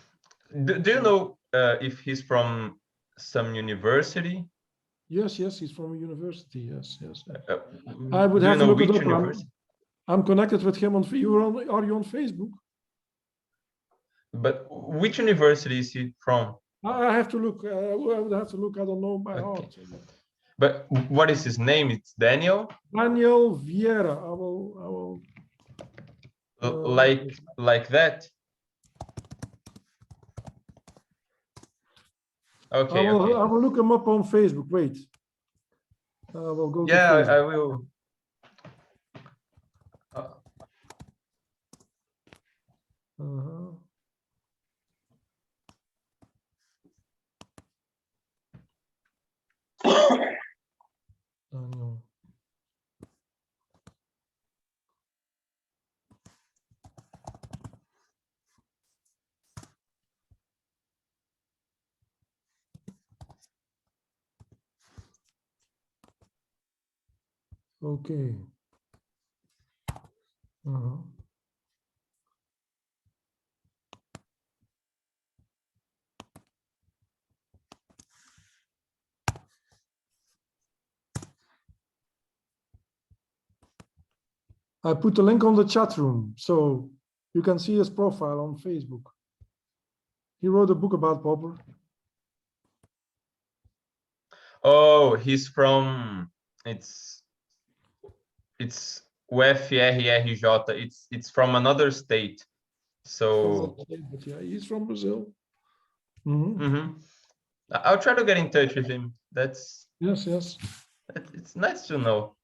Do you know if he's from some university? Yes, yes, he's from a university. Yes, yes. Uh, I would do you have to know look it which up. university? I'm connected with him on. Are you on Facebook? But which university is he from? I have to look. I would have to look. I don't know by Okay. heart. But what is his name? It's Daniel. Daniel Vieira. I will. Like that. Okay. Okay. I will look him up on Facebook. Wait. I will go. Yeah, to Facebook. I will. Uh-huh. Daniel. Okay. Uh-huh. I put the link on the chat room, so you can see his profile on Facebook. He wrote a book about Popper. Oh, he's from. It's UFRRJ. It's from another state. So. But yeah, he's from Brazil. Mm-hmm. Mm-hmm. I'll try to get in touch with him. That's. Yes, yes. It's nice to know.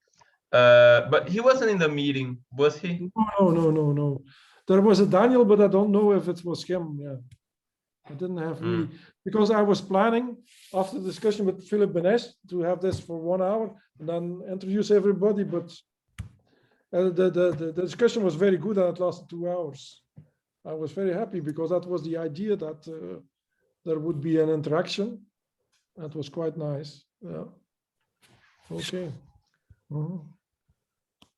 But he wasn't in the meeting, was he? No. There was a Daniel, but I don't know if it was him. Yeah, I didn't have really because I was planning after the discussion with Philip Benes to have this for 1 hour and then introduce everybody. But the discussion was very good and it lasted 2 hours. I was very happy because that was the idea that there would be an interaction. That was quite nice. Yeah. Okay. Mm-hmm.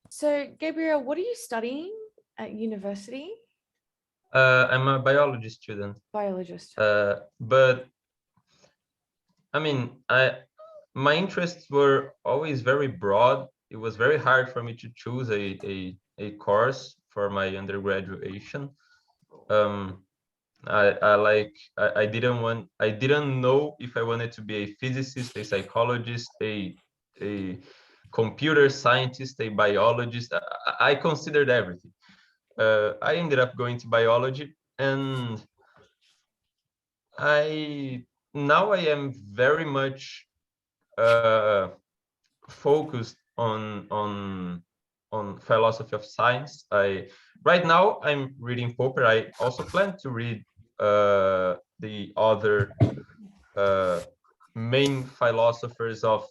So, Gabriel, what are you studying at university? I'm a biology student. Biologist. But I mean, my interests were always very broad. It was very hard for me to choose a course for my undergraduation. I didn't know if I wanted to be a physicist, a psychologist, a computer scientist, a biologist. I considered everything. I ended up going to biology, and now I am very much focused on philosophy of science. Right now I'm reading Popper. I also plan to read the other main philosophers of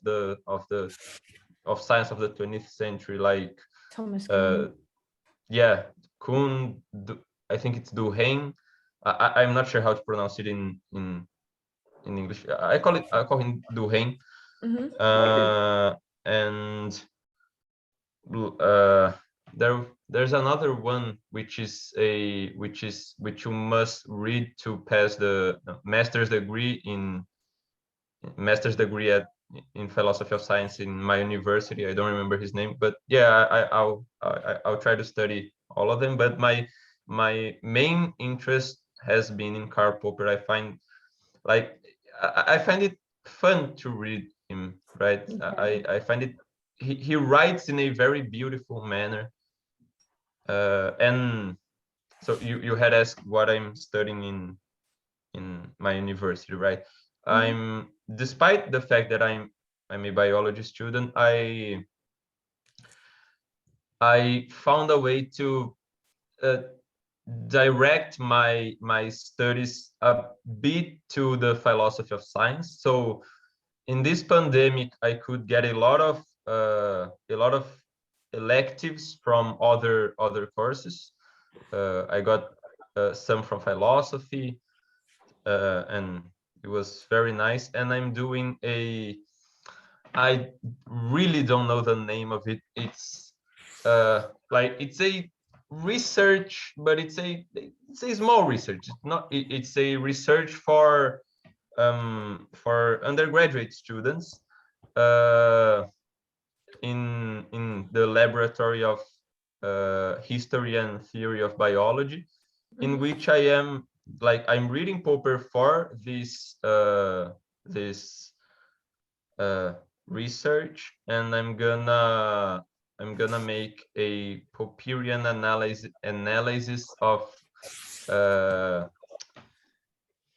science of the 20th century, like Thomas Kuhn. yeah, Kuhn. I think it's Duhigg. I'm not sure how to pronounce it in English. I call him Duhigg. Mm-hmm. And there's another one which you must read to pass the master's degree in philosophy of science in my university. I don't remember his name, but yeah, I'll try to study all of them. But my main interest has been in Karl Popper. I find it fun to read him, right? Okay. I find it he writes in a very beautiful manner. And so you had asked what I'm studying in my university, right? Mm-hmm. Despite the fact that I'm a biology student, I found a way to direct my studies a bit to the philosophy of science. So in this pandemic, I could get a lot of electives from other courses. I got some from philosophy, and it was very nice. And I'm doing I really don't know the name of it. It's like it's a research, but it's a small research. It's not. It's a research for undergraduate students in the laboratory of history and theory of biology, in which I am like I'm reading Popper for this research, and I'm gonna make a Popperian analysis of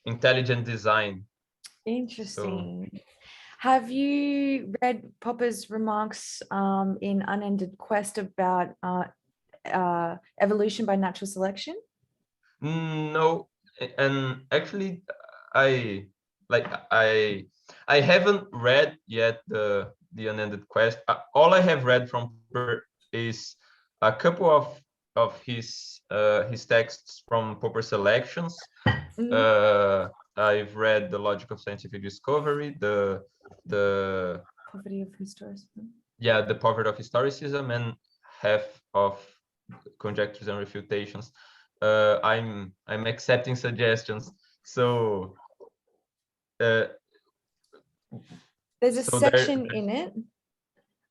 intelligent design. Interesting. Have you read Popper's remarks in Unended Quest about evolution by natural selection? No, and actually, I haven't read yet the Unended Quest. All I have read from Popper is a couple of his texts from Popper selections. I've read The Logic of Scientific Discovery, the Poverty of Historicism. Yeah, The Poverty of Historicism, and half of Conjectures and Refutations. I'm accepting suggestions. So there's a section in it.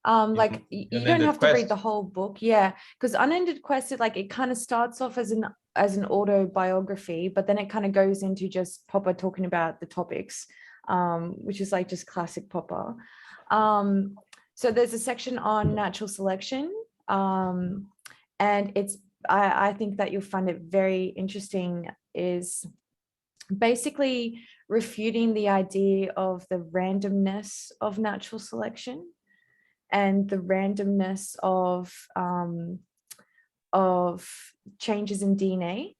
Like you don't have to read the whole book, yeah, because Unended Quest is like it kind of starts off as an autobiography, but then it kind of goes into just Popper talking about the topics, which is like just classic Popper. So there's a section on natural selection, and it's I think that you'll find it very interesting, is basically refuting the idea of the randomness of natural selection and the randomness of changes in DNA.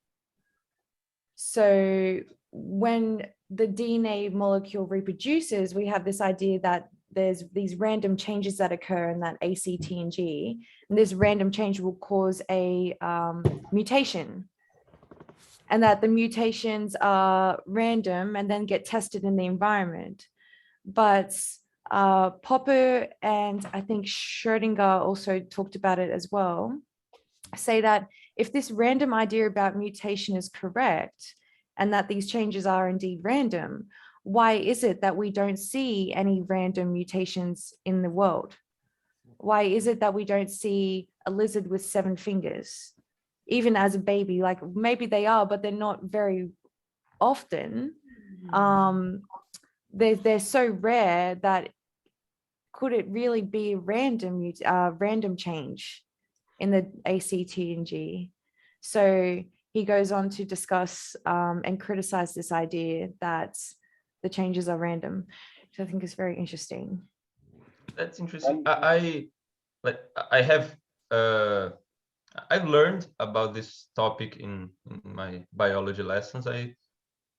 So when the DNA molecule reproduces, we have this idea that there's these random changes that occur in that A, C, T, and G, and this random change will cause a mutation, and that the mutations are random and then get tested in the environment. But Popper and I think Schrödinger also talked about it as well, say that if this random idea about mutation is correct, and that these changes are indeed random, why is it that we don't see any random mutations in the world? Why is it that we don't see a lizard with 7 fingers, even as a baby? Like maybe they are, but they're not very often. They're so rare that could it really be a random change in the A, C, T, and G? So he goes on to discuss and criticize this idea that the changes are random, which I think is very interesting. That's interesting. I've learned about this topic in my biology lessons.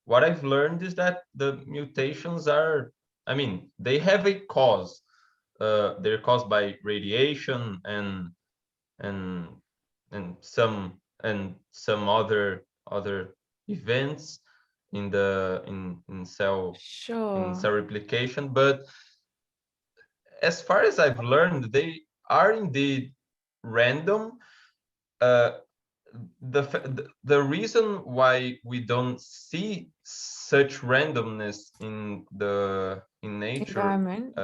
What I've learned is that the mutations are, I mean, they have a cause. They're caused by radiation and some other events in cell replication. But as far as I've learned, they are indeed random. The reason why we don't see such randomness in nature, environment.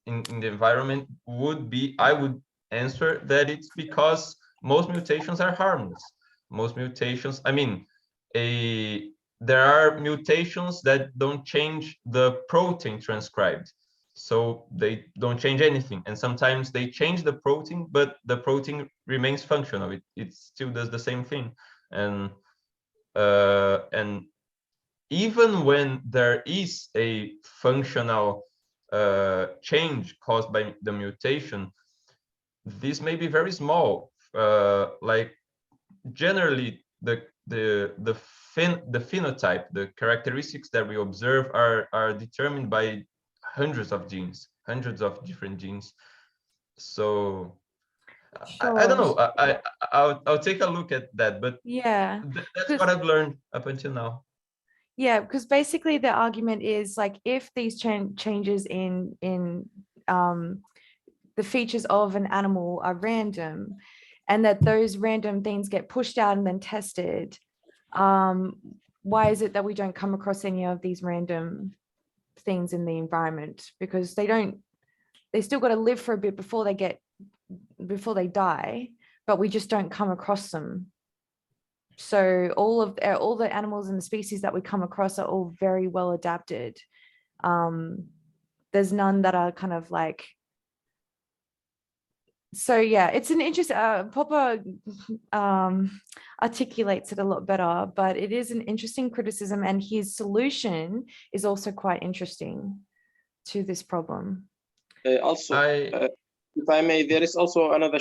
In the environment, would be, I would answer that it's because most mutations are harmless. Most mutations, I mean, there are mutations that don't change the protein transcribed, so they don't change anything. And sometimes they change the protein, but the protein remains functional. It still does the same thing. And even when there is a functional change caused by the mutation, this may be very small. Like generally, the phenotype, the characteristics that we observe are determined by hundreds of different genes. So I don't know. Sure. I'll take a look at that, but Yeah. that's what I've learned up until now. Yeah, because basically the argument is like if these changes in the features of an animal are random, and that those random things get pushed out and then tested, why is it that we don't come across any of these random things in the environment? Because they still got to live for a bit before they die, but we just don't come across them. So all the animals and the species that we come across are all very well adapted. There's none that are kind of like, so yeah, it's an interesting, Popper articulates it a lot better, but it is an interesting criticism, and his solution is also quite interesting to this problem. Also, if I may, there is also another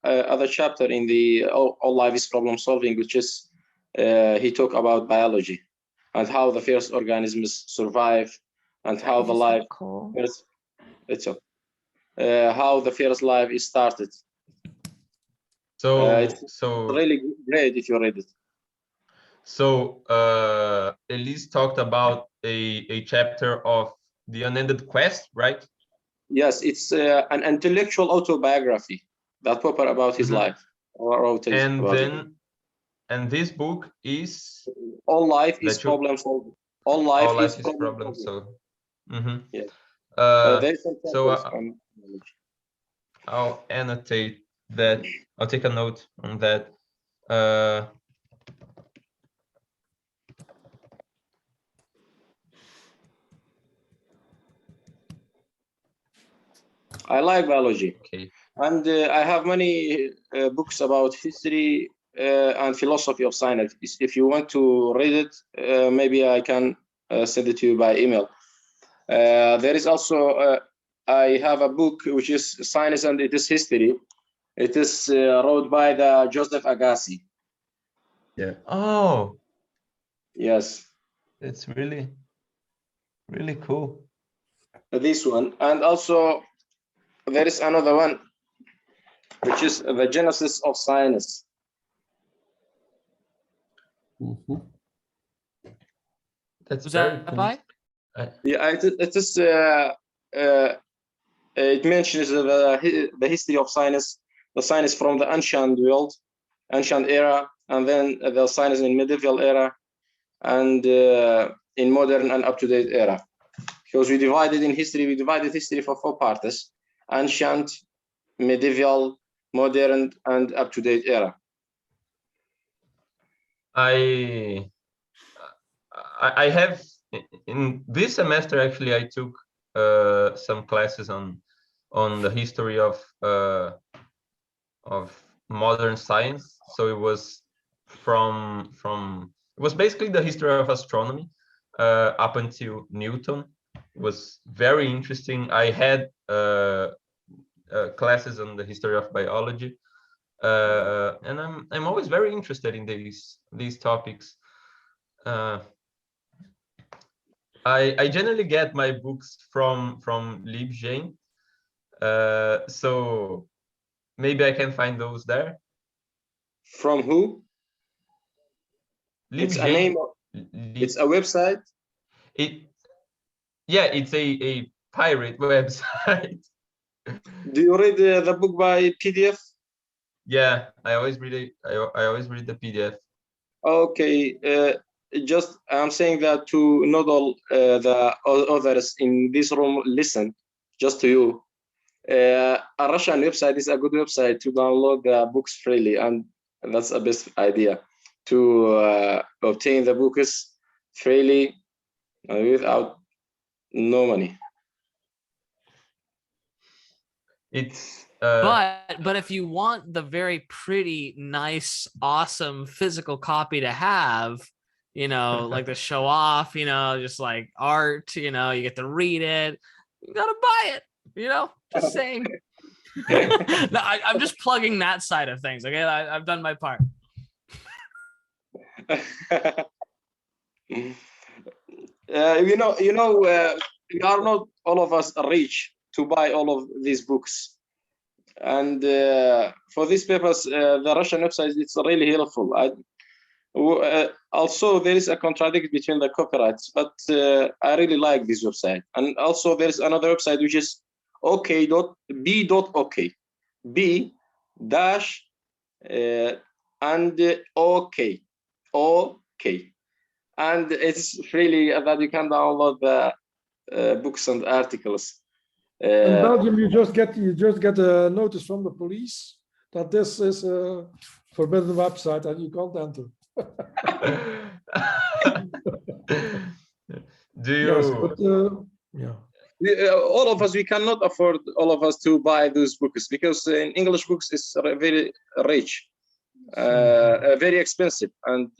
other chapter in the All Life is Problem Solving, which is he talk about biology and how the first organisms survive and how the life how the first life is started. So it's really great if you read it. So Elyse talked about a chapter of The Unended Quest, right? Yes, it's an intellectual autobiography that Popper about his life. And this book is All Life is Problem Solving. All Life is Problem Solving. Yeah. So I'll annotate that. I'll take a note on that. I like biology. Okay. And I have many books about history and philosophy of science. If you want to read it, maybe I can send it to you by email. There is also, I have a book which is Science and Its History. It is wrote by the Joseph Agassi. Yeah. Oh. Yes. It's really cool. This one. And also, there is another one, which is The Genesis of Science. That's very cool. Yeah, it is. It mentions the history of science, the science from the ancient world, ancient era, and then the science in medieval era, and in modern and up-to-date era. Because we divided history for 4 parts: ancient, medieval, modern, and up-to-date era. I have in this semester actually I took some classes on the history of modern science. So it was it was basically the history of astronomy up until Newton. It was very interesting. I had classes on the history of biology, and I'm always very interested in these topics. I generally get my books from LibGen, so maybe I can find those there. From who? It's a name. It's a website. It's a pirate website. Do you read the book by PDF? Yeah, I always read it. I always read the PDF. Okay, just I'm saying that to not all the others in this room listen, just to you. A Russian website is a good website to download the books freely, and that's the best idea to obtain the books freely without no money. It's but if you want the very pretty, nice, awesome physical copy to have, you know, like to show off, you know, just like art, you know, you get to read it, you gotta buy it, you know, just saying. No, I'm just plugging that side of things. Okay, I've done my part. We are not all of us rich to buy all of these books. And for this purpose, the Russian website is really helpful. Also, there is a contradiction between the copyrights, but I really like this website. And also, there is another website which is ok.b.ok, b dash and ok, and it's really that you can download the books and articles. In Belgium, you just get a notice from the police that this is a forbidden website and you can't enter. Do you? Yes, but yeah. All of us, we cannot afford all of us to buy those books because in English books is very rich, very expensive, and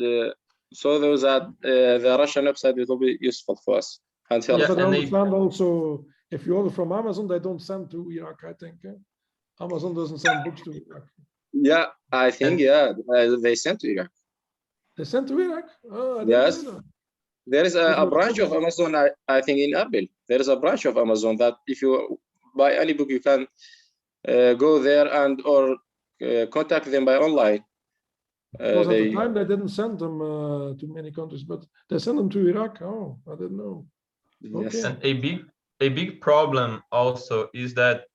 so those that the Russian website will be useful for us. And Yeah, but I and understand also if you order from Amazon, they don't send to Iraq. I think Amazon doesn't send books to Iraq. Yeah, I think they sent to Iraq. They sent to Iraq. Oh, I didn't Yes. know that. There is a branch of Amazon, I think, in Erbil. There is a branch of Amazon that if you buy any book, you can go there and or contact them by online. Because at the time they didn't send them to many countries, but they sent them to Iraq. Oh, I didn't know. Yes. Okay. And a big problem also is that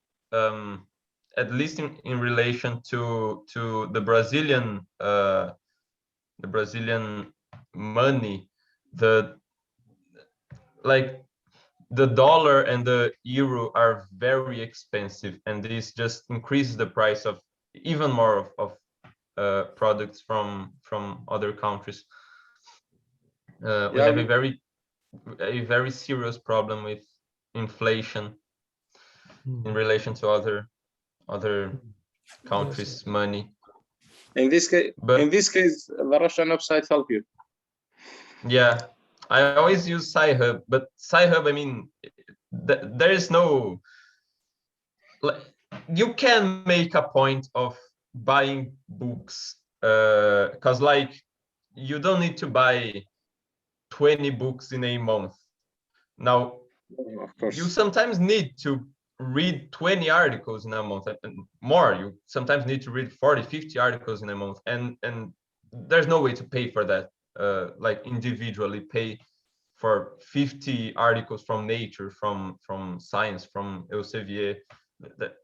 at least in relation to the Brazilian money, the dollar and the euro are very expensive, and this just increases the price of even more of products from other countries. We have a very serious problem with inflation in relation to other countries' money. In this case, the Russian website help you. Yeah, I always use Sci-Hub, but Sci-Hub, I mean, there is no, you can make a point of buying books because you don't need to buy 20 books in a month. Now, Of course. you sometimes need to read 20 articles in a month and more. You sometimes need to read 40, 50 articles in a month, and there's no way to pay for that. Like individually pay for 50 articles from Nature, from Science, from Elsevier.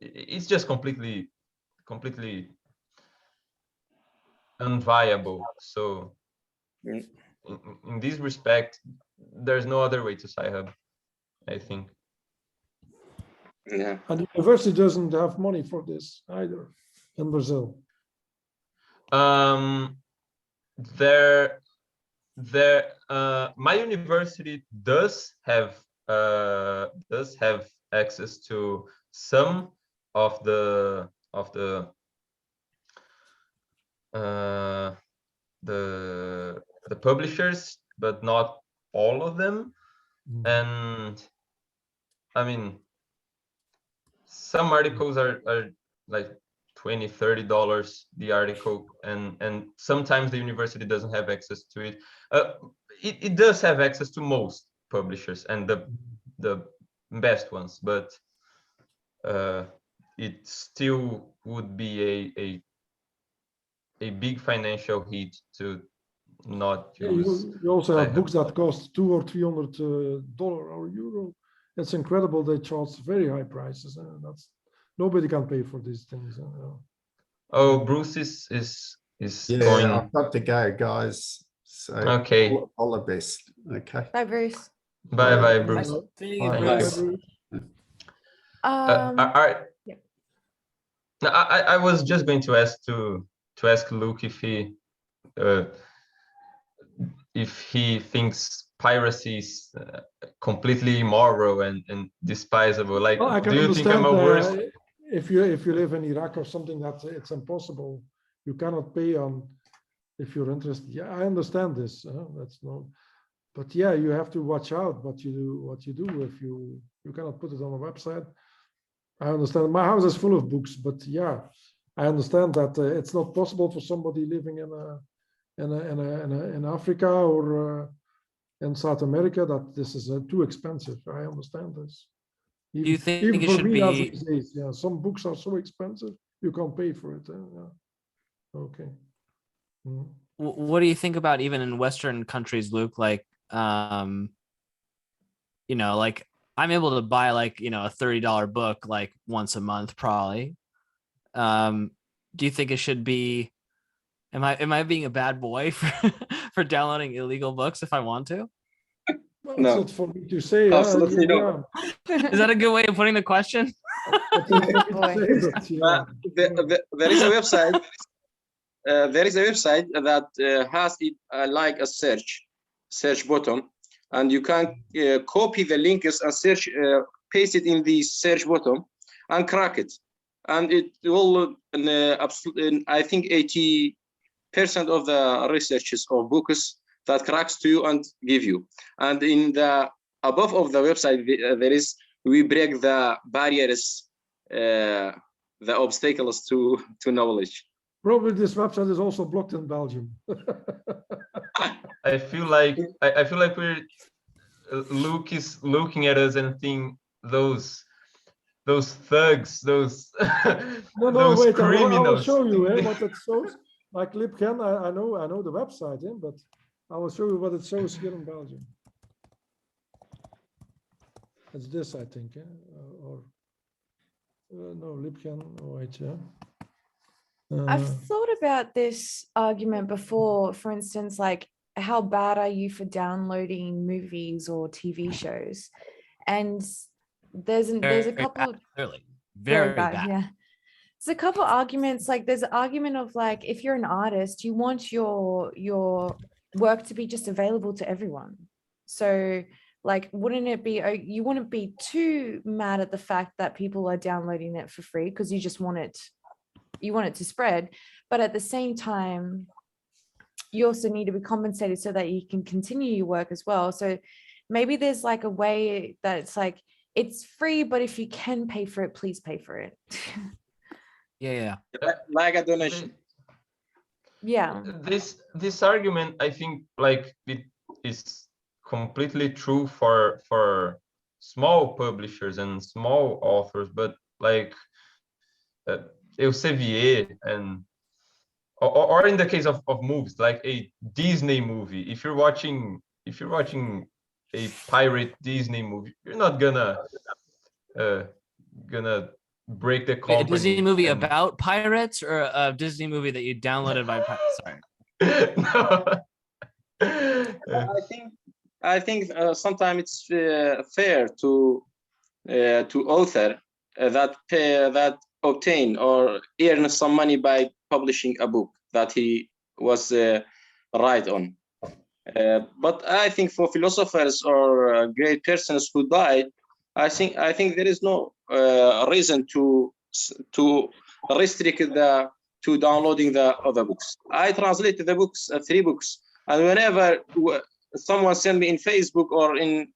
It's just completely unviable. So in this respect, there's no other way to Sci-Hub, I think. Yeah. And the university doesn't have money for this either in Brazil. My university does have access to some of the publishers, but not all of them. And I mean, some articles are like $20-30 the article, and sometimes the university doesn't have access to it. It does have access to most publishers and the best ones, but it still would be a big financial hit to not use. You also have books that cost $200 or $300 or euro. It's incredible. They charge very high prices, and that's nobody can pay for these things. Oh, Bruce is going. I've got to go, guys. So okay. All the best. Okay. Bye, Bruce. Bye, Bruce. Thanks. I was just going to ask Luke if he thinks piracy is completely immoral and despisable. Like, well, do you think I'm a worse? If you live in Iraq or something, that it's impossible. You cannot pay on if you're interested. Yeah, I understand this. That's no, but yeah, you have to watch out what you do if you cannot put it on a website. I understand. My house is full of books, but yeah, I understand that it's not possible for somebody living in Africa or in South America that this is too expensive. I understand this. Do you think even it for should me as be? these days, yeah, some books are so expensive you can't pay for it. Yeah. Okay. Mm. What do you think about even in Western countries, Luke? Like, you know, like I'm able to buy like, you know, a $30 book like once a month, probably. Do you think it should be? Am I being a bad boy for downloading illegal books if I want to? Well, No. it's not for me to say. Absolutely not. Is that a good way of putting the question? It's not for me to say, but, yeah. There is a website. There is a website that has it like a search button, and you can copy the links and search, paste it in the search button, and crack it, and it will. I think 80% of the researches of books that cracks to you and give you. And in the above of the website, there is we break the barriers, the obstacles to knowledge. Probably this website is also blocked in Belgium. I feel like we're Luke is looking at us and think those thugs, those No, those wait, I will criminals. show you what it shows. Like Lipken, I know the website, but I will show you what it shows here in Belgium. It's this, I think, or no, Lipken. Oh, wait, yeah. I've thought about this argument before, for instance, like how bad are you for downloading movies or TV shows? And there's a couple bad, clearly very bad. Yeah. There's a couple arguments, like there's an argument of like, if you're an artist, you want your work to be just available to everyone. So like, wouldn't it be, you wouldn't be too mad at the fact that people are downloading it for free because you just want it, to spread, but at the same time, you also need to be compensated so that you can continue your work as well. So maybe there's like a way that it's like, it's free, but if you can pay for it, please pay for it. Yeah. Like a donation. Yeah. This argument, I think, like it is completely true for small publishers and small authors, but like Elsevier and or in the case of movies, like a Disney movie, if you're watching a pirate Disney movie, you're not gonna break the company. A Disney movie about pirates or a Disney movie that you downloaded by pirates? Sorry. I think sometimes it's fair to author that obtain or earn some money by publishing a book that he was right on. But I think for philosophers or great persons who died, I think there is no reason to restrict to downloading the other books. I translated the books, 3 books, and whenever someone send me in Facebook or in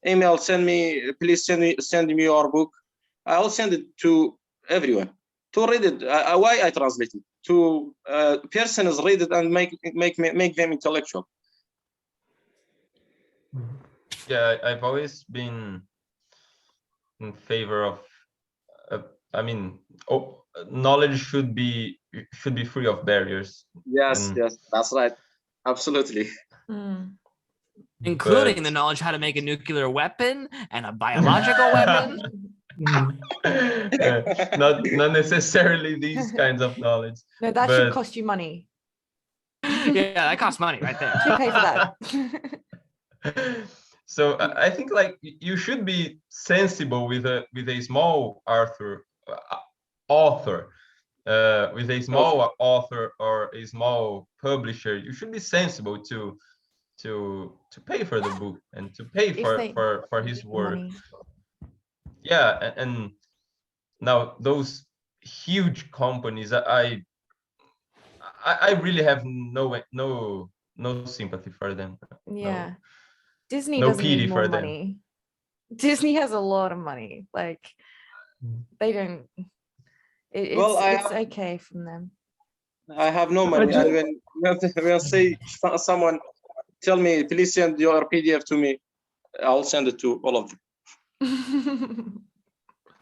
email, please send me your book, I'll send it to everyone to read it. Why I translate it? To persons read it and make them intellectual. Yeah, I've always been in favor of. I mean, knowledge should be free of barriers. Yes, that's right. Absolutely. Including the knowledge how to make a nuclear weapon and a biological weapon. Not necessarily these kinds of knowledge. No, that should cost you money. Yeah, that costs money right there. You pay for that. So I think like you should be sensible with a small author, with a small author or a small publisher. You should be sensible to pay for the book and to pay for his work. Money. Yeah, and now those huge companies, I really have no sympathy for them. Yeah. No. Disney no doesn't need more money. Disney has a lot of money. Like they don't. It's okay from them. I have no money, and when say someone tell me please send your PDF to me, I'll send it to all of them.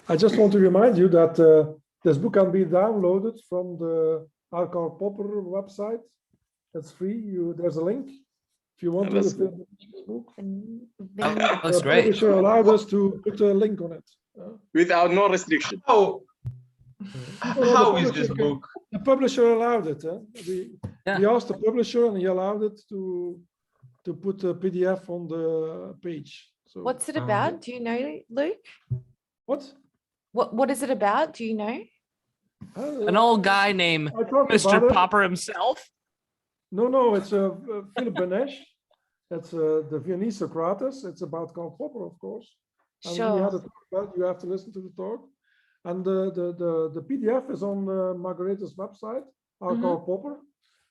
I just want to remind you that this book can be downloaded from the KARL Popper website. It's free. There's a link if you want to That's read the book. That looks The great. publisher allowed us to put a link on it. without no restriction. How No, how the is this publisher book? The publisher allowed it. We asked the publisher, and he allowed it to put a PDF on the page. So What's it about? Do you know, Luke? what? What is it about? Do you know? An old guy named I talked Mr. about it. Popper himself. No, it's Philip Benesch. It's the Viennese Socrates. It's about KARL Popper, of course. And we had Sure. a talk about. You have to listen to the talk. And the PDF is on Margaretha's website, KARL Popper,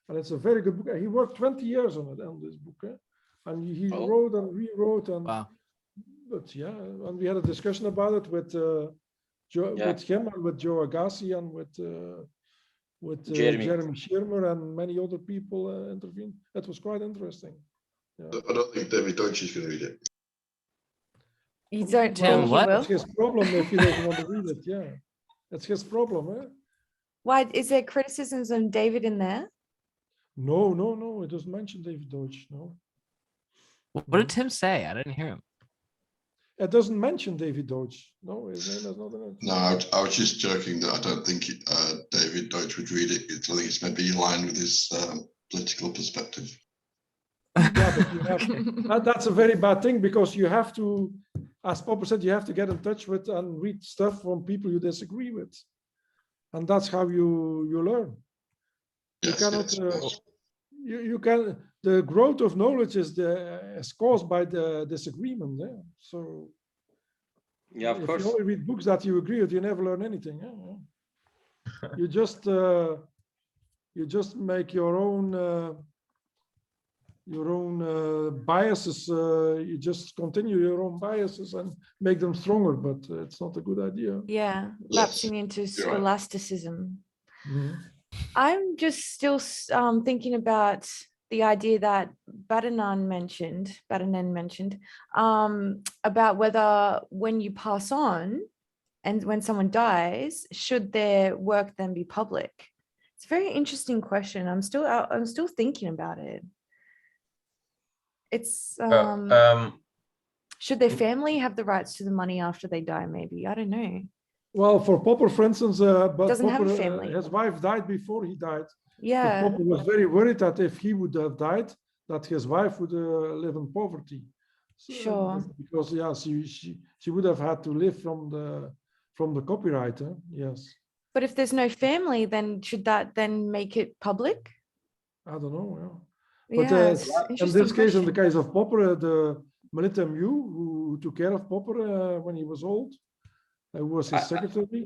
and it's a very good book. He worked 20 years on this book, and he wrote and rewrote. And Wow. but yeah, and we had a discussion about it with with him and with Joe Agassi and with Jeremy Schirmer and many other people intervened. It was quite interesting. Yeah. I don't think David Deutsch is going to read it. You don't Tim, think he what? will? It's his problem if he doesn't want to read it. Yeah, it's his problem. Why is there criticisms on David in there? No, it doesn't mention David Deutsch. No, What did Tim say? I didn't hear him. it doesn't mention David Deutsch. No, his name is not in it. No, I was just joking that I don't think David Deutsch would read it. I think it's maybe in line with his political perspective. Yeah, but you have, that's a very bad thing because you have to, as Popper said, you have to get in touch with and read stuff from people you disagree with, and that's how you learn. You Yes, cannot. yes. You can. The growth of knowledge is caused by the disagreement. Yeah? So Yeah, of if course. you only read books that you agree with, you never learn anything. Yeah? You just make your own biases. You just continue your own biases and make them stronger, but it's not a good idea. Yeah, Yes, lapsing into you're right. scholasticism. Mhm. I'm just still thinking about the idea that Badinan mentioned about whether when you pass on and when someone dies, should their work then be public? It's a very interesting question. I'm still thinking about it. It's should their family have the rights to the money after they die? Maybe, I don't know. Well, for Popper, for instance, but Doesn't have a Popper, family. his wife died before he died. But Yeah, Popper was very worried that if he would have died, that his wife would live in poverty. So, Sure. Because she would have had to live from the copyright. Yes. but if there's no family, then should that then make it public? I don't know. Yeah. But Yeah, it's in interesting this case, in the question. case of Popper, the Melita Mew, who took care of Popper when he was old, who was his secretary,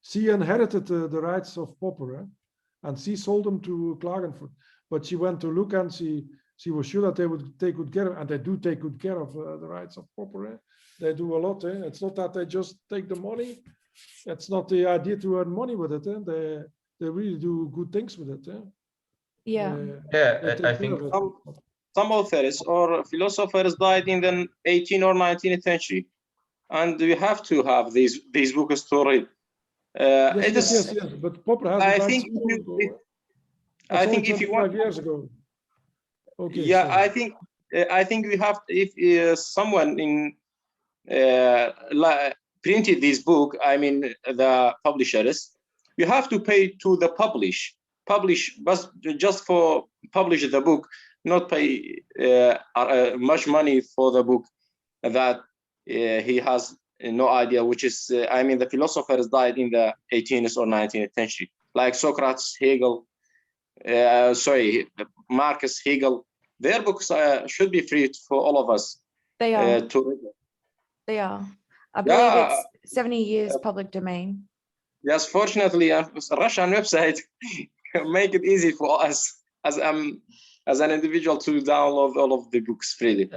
she inherited the rights of Popper, and she sold them to Klagenfurt. But she went to look, and she was sure that they would take good care of, and they do take good care of the rights of Popper. They do a lot. It's not that they just take the money. It's not the idea to earn money with it. They really do good things with it. Yeah, Yeah, They I take care think of it. Some authors or philosophers died in the 18th or 19th century, and we have to have these books to read. Yes. But Popper has. I think I think if you want 5 years ago. Okay. yeah, sorry. I think we have, if someone in printed this book, I mean the publishers, you have to pay to the publish, but just for publish the book, not pay much money for the book that he has no idea, which is, I mean, the philosophers died in the 18th or 19th century, like Socrates, Hegel, Marcus, Hegel. Their books should be free for all of us they are. to read. They are. I believe Yeah. it's 70 years public domain. Yes, fortunately, Russian website make it easy for us as an individual to download all of the books freely.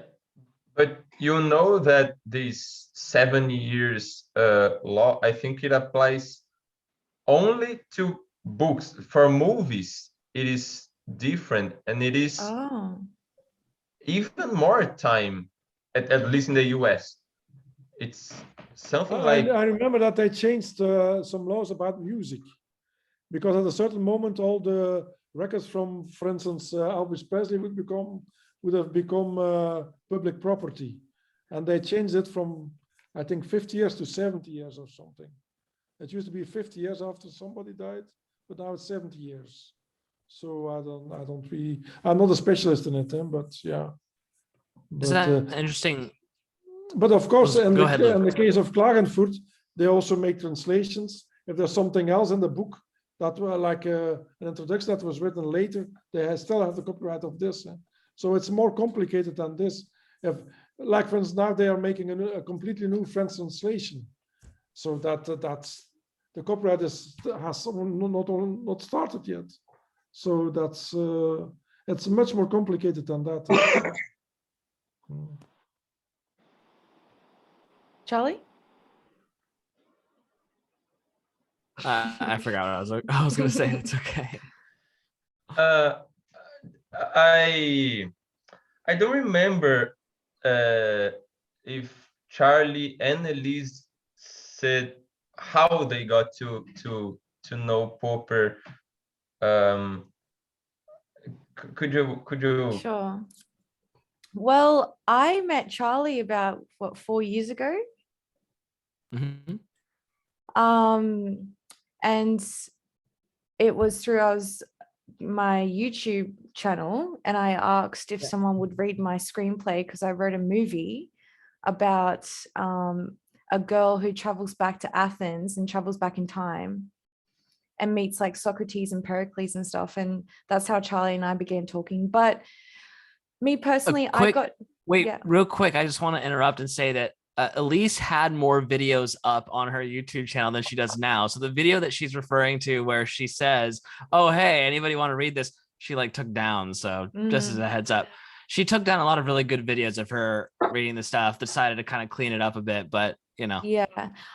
But you know that this 7 years law, I think it applies only to books. For movies, it is different, and it is Oh, even more time, at least in the US. it's something like I remember that they changed some laws about music, because at a certain moment, all the records from, for instance, Elvis Presley would have become public property, and they changed it from, I think, 50 years to 70 years or something. It used to be 50 years after somebody died, but now it's 70 years. So I'm not a specialist in it, but yeah. Is that interesting? But of course, in Go ahead, Luke. the case of Klagenfurt, they also make translations. If there's something else in the book that were like an introduction that was written later, they still have the copyright of this. So it's more complicated than this. If, like, for instance, now they are making a completely new French translation, so that's the copyright has not started yet. So that's it's much more complicated than that. Charlie? I forgot what I was going to say. It's okay. I don't remember if Charlie and Elyse said how they got to know Popper. Could you? Sure. Well, I met Charlie about 4 years ago. Mm-hmm. And it was through my YouTube channel, and I asked if someone would read my screenplay because I wrote a movie about a girl who travels back to Athens and travels back in time and meets like Socrates and Pericles and stuff. And that's how Charlie and I began talking. But me personally, Real quick, I just want to interrupt and say that Elyse had more videos up on her YouTube channel than she does now. So the video that she's referring to where she says, oh, hey, anybody want to read this? She like took down. So just as a heads up, she took down a lot of really good videos of her reading the stuff, decided to kind of clean it up a bit, but you know,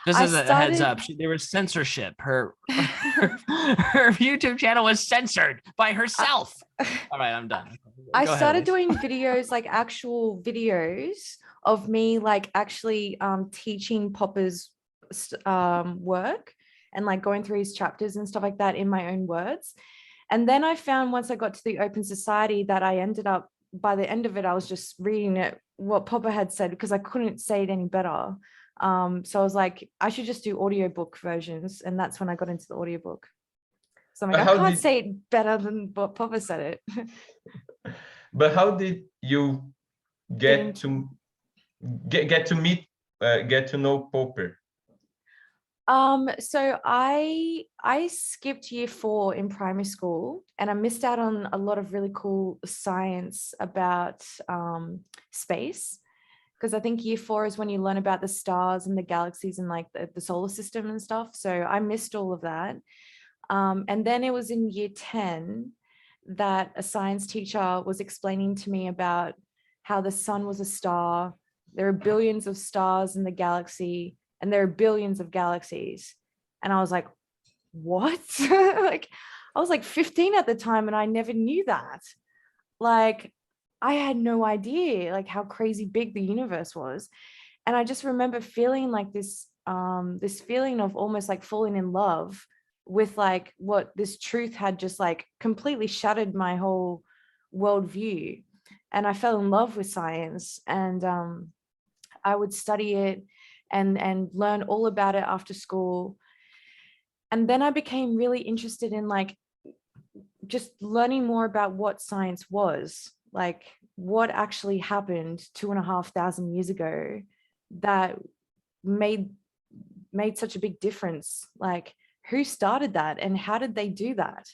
just as a heads up, there was censorship. Her YouTube channel was censored by herself. All right, I'm done. I started doing videos, like actual videos of me, like actually teaching Popper's work and like going through his chapters and stuff like that in my own words. And then I found once I got to the Open Society that I ended up, by the end of it, I was just reading it, what Popper had said, because I couldn't say it any better. So I was like, I should just do audiobook versions. And that's when I got into the audiobook. So I'm like, I can't say it better than what Popper said it. But how did you get to know Popper? So I skipped year 4 in primary school, and I missed out on a lot of really cool science about space, because I think year 4 is when you learn about the stars and the galaxies and like the solar system and stuff. So I missed all of that. And then it was in year 10 that a science teacher was explaining to me about how the sun was a star. There are billions of stars in the galaxy, and there are billions of galaxies. And I was like, what? Like, I was like 15 at the time, and I never knew that. Like, I had no idea like how crazy big the universe was. And I just remember feeling like this feeling of almost like falling in love with like what this truth had just like completely shattered my whole worldview. And I fell in love with science, and I would study it and learn all about it after school. And then I became really interested in like just learning more about what science was, like what actually happened 2,500 years ago that made such a big difference. Like, who started that and how did they do that?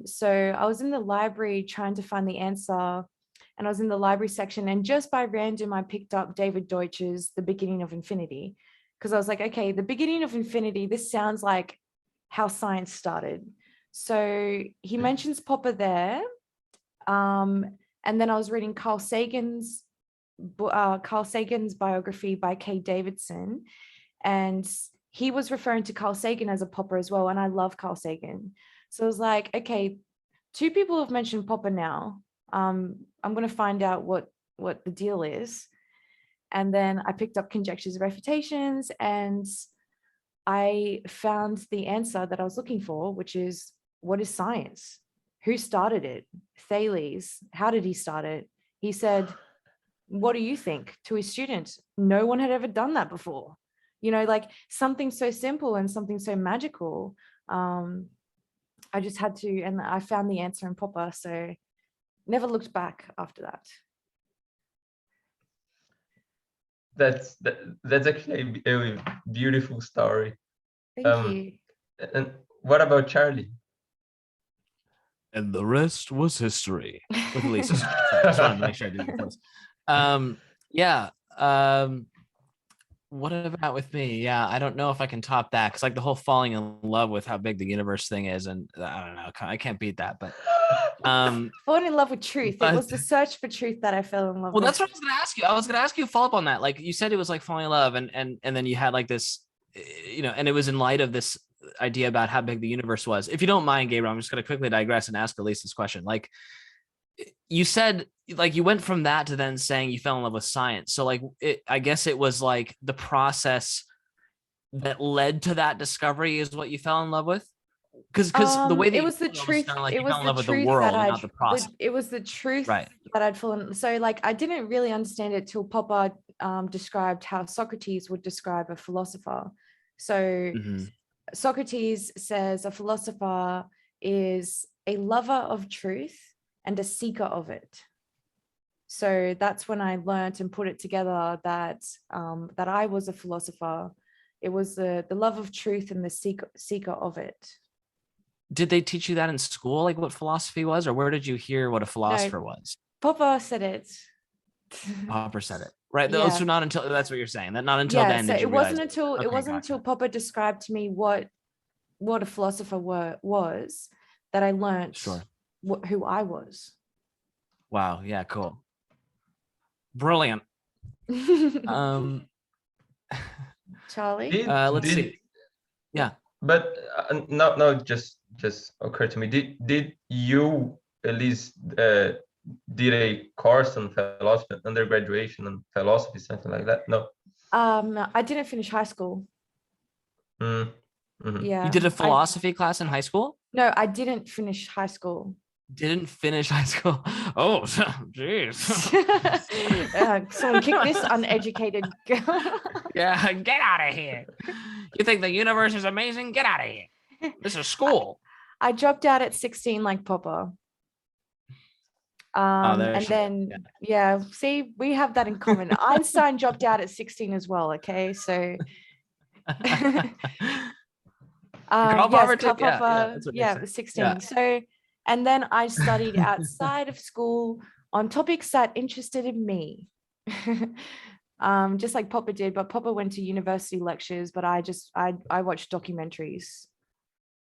So I was in the library trying to find the answer, and I was in the library section, and just by random, I picked up David Deutsch's The Beginning of Infinity, because I was like, okay, the beginning of infinity, this sounds like how science started. So he mentions Popper there. And then I was reading Carl Sagan's biography by Kay Davidson, and he was referring to Carl Sagan as a Popper as well. And I love Carl Sagan. So I was like, okay, 2 people have mentioned Popper now. I'm going to find out what the deal is. And then I picked up Conjectures and Refutations, and I found the answer that I was looking for, which is, what is science? Who started it? Thales. How did he start it? He said, what do you think, to his students? No one had ever done that before. You know, like something so simple and something so magical. I just had to, and I found the answer in Popper, so never looked back after that. That's actually a beautiful story. Thank you. And what about Charlie? And the rest was history. With Elyse. Sorry, just wanted to make sure I did it first. Yeah. What about with me? Yeah, I don't know if I can top that, because like the whole falling in love with how big the universe thing is, and I don't know, I can't beat that. But falling in love with truth. It was the search for truth that I fell in love with. Well, that's what I was gonna ask you. I was gonna ask you a follow-up on that. Like you said, it was like falling in love, and then you had like this, you know, and it was in light of this idea about how big the universe was. If you don't mind, Gabriel, I'm just gonna quickly digress and ask Elyse this question. Like you said, like you went from that to then saying you fell in love with science. So like I guess it was like the process that led to that discovery is what you fell in love with. Because the way that it was the truth. like it you was fell in the love with the truth world that and not the process. it was the truth Right. that I'd fallen. So like I didn't really understand it till Popper described how Socrates would describe a philosopher. So Socrates says a philosopher is a lover of truth and a seeker of it. So that's when I learned and put it together that that I was a philosopher. It was the love of truth and the seeker of it. Did they teach you that in school, like what philosophy was, or where did you hear what a philosopher was? Popper said it. Popper said it, right? Yeah. So not until, that's what you're saying, that not until Yeah, then so did you it wasn't realize until Okay, it wasn't gotcha. until Popper described to me what a philosopher was that I learned Sure. who I was. Wow. Yeah. Cool. Brilliant. Charlie? Let's see. Yeah. But now just occurred to me. Did you at least did a course on philosophy, undergraduation on philosophy, something like that? No. I didn't finish high school. Yeah. You did a philosophy class in high school? No, I didn't finish high school. Didn't finish high school. Oh, jeez. Someone kick this uneducated girl. Yeah, get out of here. You think the universe is amazing? Get out of here. This is school. I dropped out at 16 like Popper. And then, yeah, see, we have that in common. Einstein dropped out at 16 as well, okay? So... Karl Popper, that's what yeah, makes sense. 16. Yeah. So, and then I studied outside of school on topics that interested in me. Just like Popper did, but Popper went to university lectures, but I watched documentaries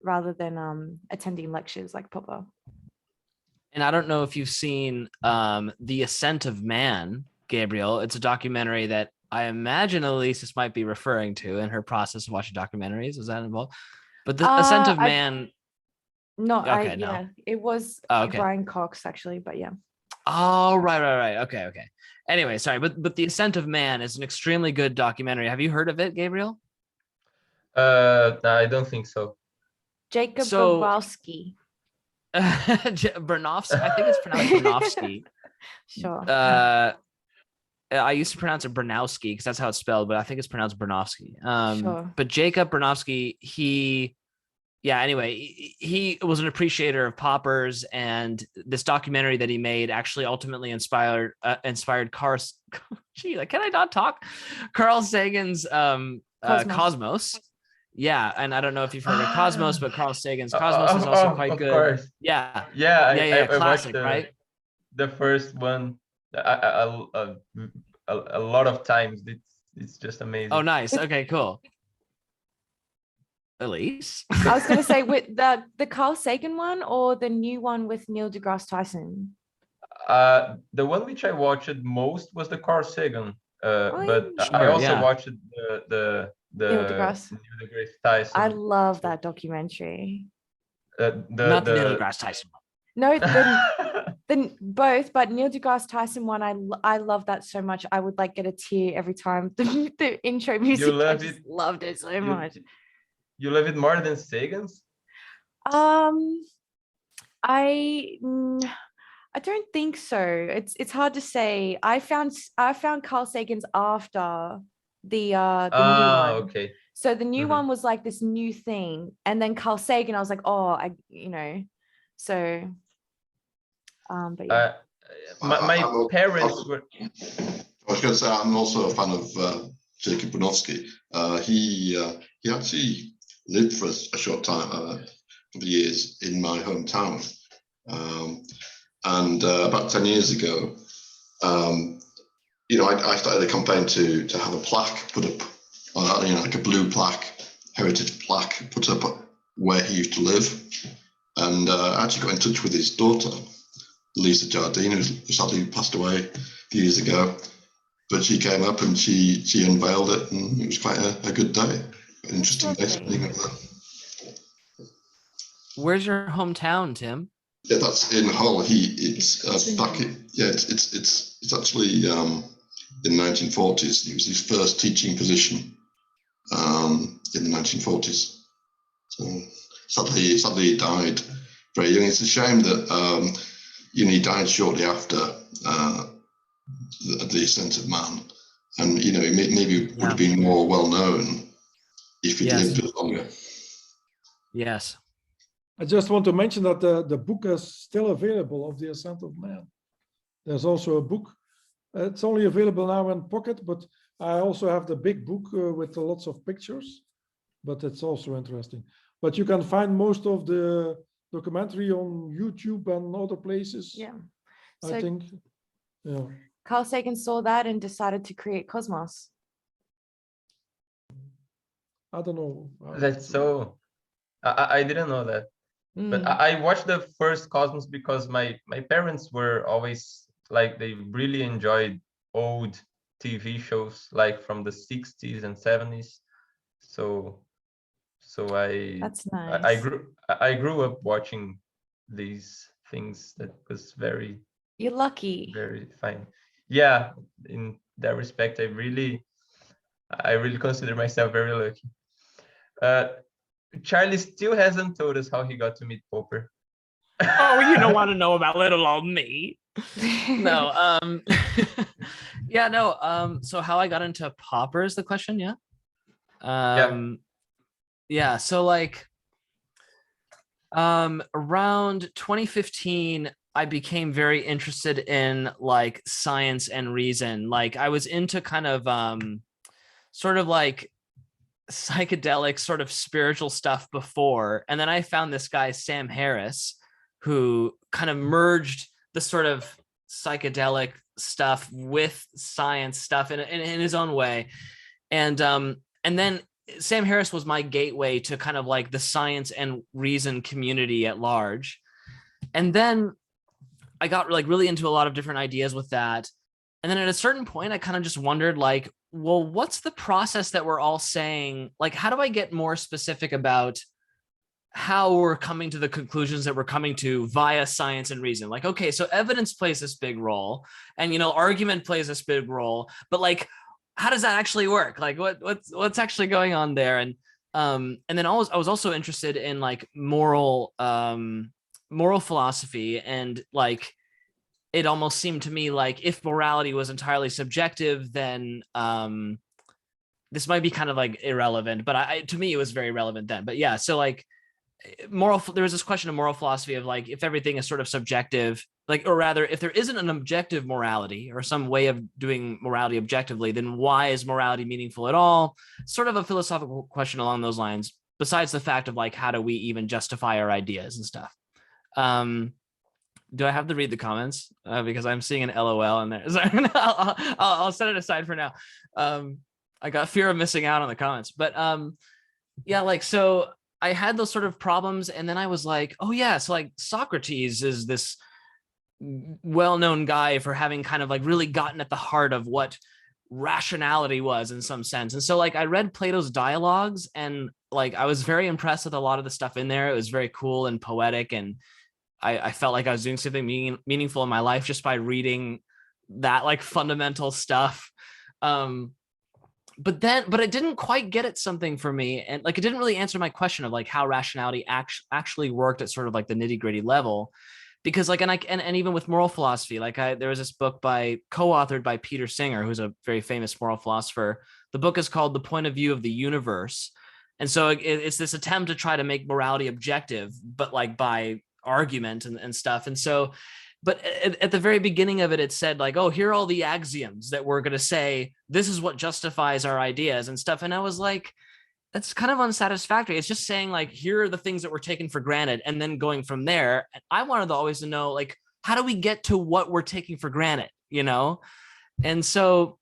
rather than attending lectures like Popper. And I don't know if you've seen The Ascent of Man, Gabriel. It's a documentary that I imagine Elyse might be referring to in her process of watching documentaries. Is that involved? But The Ascent of Man. Yeah, it was Brian Cox actually, but yeah. Oh, right. Okay. Anyway, sorry, but The Ascent of Man is an extremely good documentary. Have you heard of it, Gabriel? I don't think so. Jacob Bobowski. Bernofsky. I think it's pronounced Bernofsky. Sure. I used to pronounce it Bernowski because that's how it's spelled, but I think it's pronounced Bernofsky. Sure. But Jacob Bernofsky, he was an appreciator of Popper's, and this documentary that he made actually ultimately inspired Carl. Gee, can I not talk? Carl Sagan's Cosmos. Yeah, and I don't know if you've heard of Cosmos, but Carl Sagan's Cosmos is also quite good. Course. Yeah. I classic, watched right? The first one a lot of times. It's just amazing. Oh, nice. Okay, cool. Elyse? I was going to say, with the Carl Sagan one or the new one with Neil deGrasse Tyson? The one which I watched most was the Carl Sagan, but sure, I also watched the Neil deGrasse Tyson. I love that documentary. Not the Neil deGrasse Tyson one. No, Then both, but Neil deGrasse Tyson one, I love that so much. I would like get a tear every time the intro music. love I just it? loved it so You, much. you love it more than Sagan's? I don't think so. It's hard to say. I found Carl Sagan's after the new one. Okay. So the new Mhm. one was like this new thing, and then Carl Sagan, I was like, oh, so but yeah. My parents were. I was going to say I'm also a fan of Jacob Bronowski. He actually lived for a short time, a couple of years in my hometown, and about 10 years ago, I started a campaign to have a plaque put up, like a blue plaque, heritage plaque put up where he used to live, and I actually got in touch with his daughter, Elyse Jardine, who sadly passed away a few years ago. But she came up and she unveiled it, and it was quite a good day. An interesting day spending over there. Where's your hometown, Tim? Yeah, that's in Hull. It's actually in the 1940s. It was his first teaching position in the 1940s. So sadly he died very young. It's a shame that he died shortly after the ascent of man, and he maybe would have been more well known if he'd lived a bit longer. Yes. I just want to mention that the book is still available, of the Ascent of Man. There's also a book. It's only available now in Pocket, but I also have the big book with lots of pictures, but it's also interesting. But you can find most of the documentary on YouTube and other places. Yeah. I think. Yeah. Carl Sagan saw that and decided to create Cosmos. I don't know. That's so. I didn't know that. But I watched the first Cosmos because my parents were always like, they really enjoyed old TV shows like from the 60s and 70s. So That's nice. I grew up watching these things. That was very, You're lucky. very fine. Yeah, in that respect, I really consider myself very lucky. Charlie still hasn't told us how he got to meet Popper. Oh, you don't want to know about little old me. No, yeah, no. So how I got into Popper is the question, yeah? Yeah, so like around 2015, I became very interested in like science and reason. Like I was into kind of sort of like psychedelic sort of spiritual stuff before, and then I found this guy Sam Harris who kind of merged the sort of psychedelic stuff with science stuff in his own way, and then Sam Harris was my gateway to kind of like the science and reason community at large. And then I got like really into a lot of different ideas with that. And then at a certain point, I kind of just wondered like, well, what's the process that we're all saying? Like, how do I get more specific about how we're coming to the conclusions that we're coming to via science and reason? Like, okay, so evidence plays this big role, and, argument plays this big role, but like, how does that actually work? Like what's actually going on there? And then I was also interested in like moral philosophy, and like it almost seemed to me like if morality was entirely subjective, then this might be kind of like irrelevant, but to me it was very relevant then. But yeah, so like there was this question of moral philosophy of like, if everything is sort of subjective, like, or rather if there isn't an objective morality or some way of doing morality objectively, then why is morality meaningful at all? Sort of a philosophical question along those lines, besides the fact of like, how do we even justify our ideas and stuff? Do I have to read the comments? Because I'm seeing an LOL in there. So I'll set it aside for now. I got fear of missing out on the comments, but yeah, like, so I had those sort of problems, and then I was like, oh yeah, so like Socrates is this well-known guy for having kind of like really gotten at the heart of what rationality was in some sense. And so like I read Plato's dialogues, and like I was very impressed with a lot of the stuff in there. It was very cool and poetic, and I felt like I was doing something meaningful in my life just by reading that like fundamental stuff. But it didn't quite get at something for me, and like it didn't really answer my question of like how rationality actually worked at sort of like the nitty-gritty level. Because like and even with moral philosophy, like there was this book co-authored by Peter Singer, who's a very famous moral philosopher. The book is called The Point of View of the Universe. And so it's this attempt to try to make morality objective, but like by argument and stuff. And so, but at the very beginning of it, it said like, oh, here are all the axioms that we're going to say, this is what justifies our ideas and stuff. And I was like, that's kind of unsatisfactory. It's just saying like, here are the things that we're taking for granted. And then going from there, I wanted always to know, like, how do we get to what we're taking for granted, you know? And so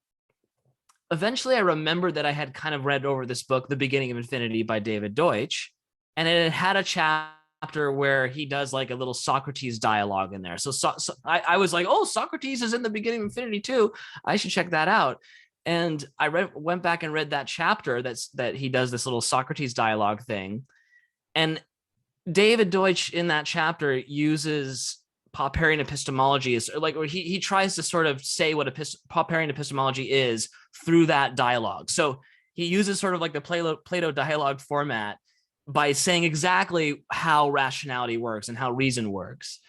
eventually I remembered that I had kind of read over this book, The Beginning of Infinity by David Deutsch. And it had a chapter where he does like a little Socrates dialogue in there. So I was like, oh, Socrates is in The Beginning of Infinity too. I should check that out. And I went back and read that chapter that he does this little Socrates dialogue thing. And David Deutsch in that chapter uses Popperian epistemology is like, he tries to sort of say what Popperian epistemology is through that dialogue. So he uses sort of like the Plato dialogue format by saying exactly how rationality works and how reason works.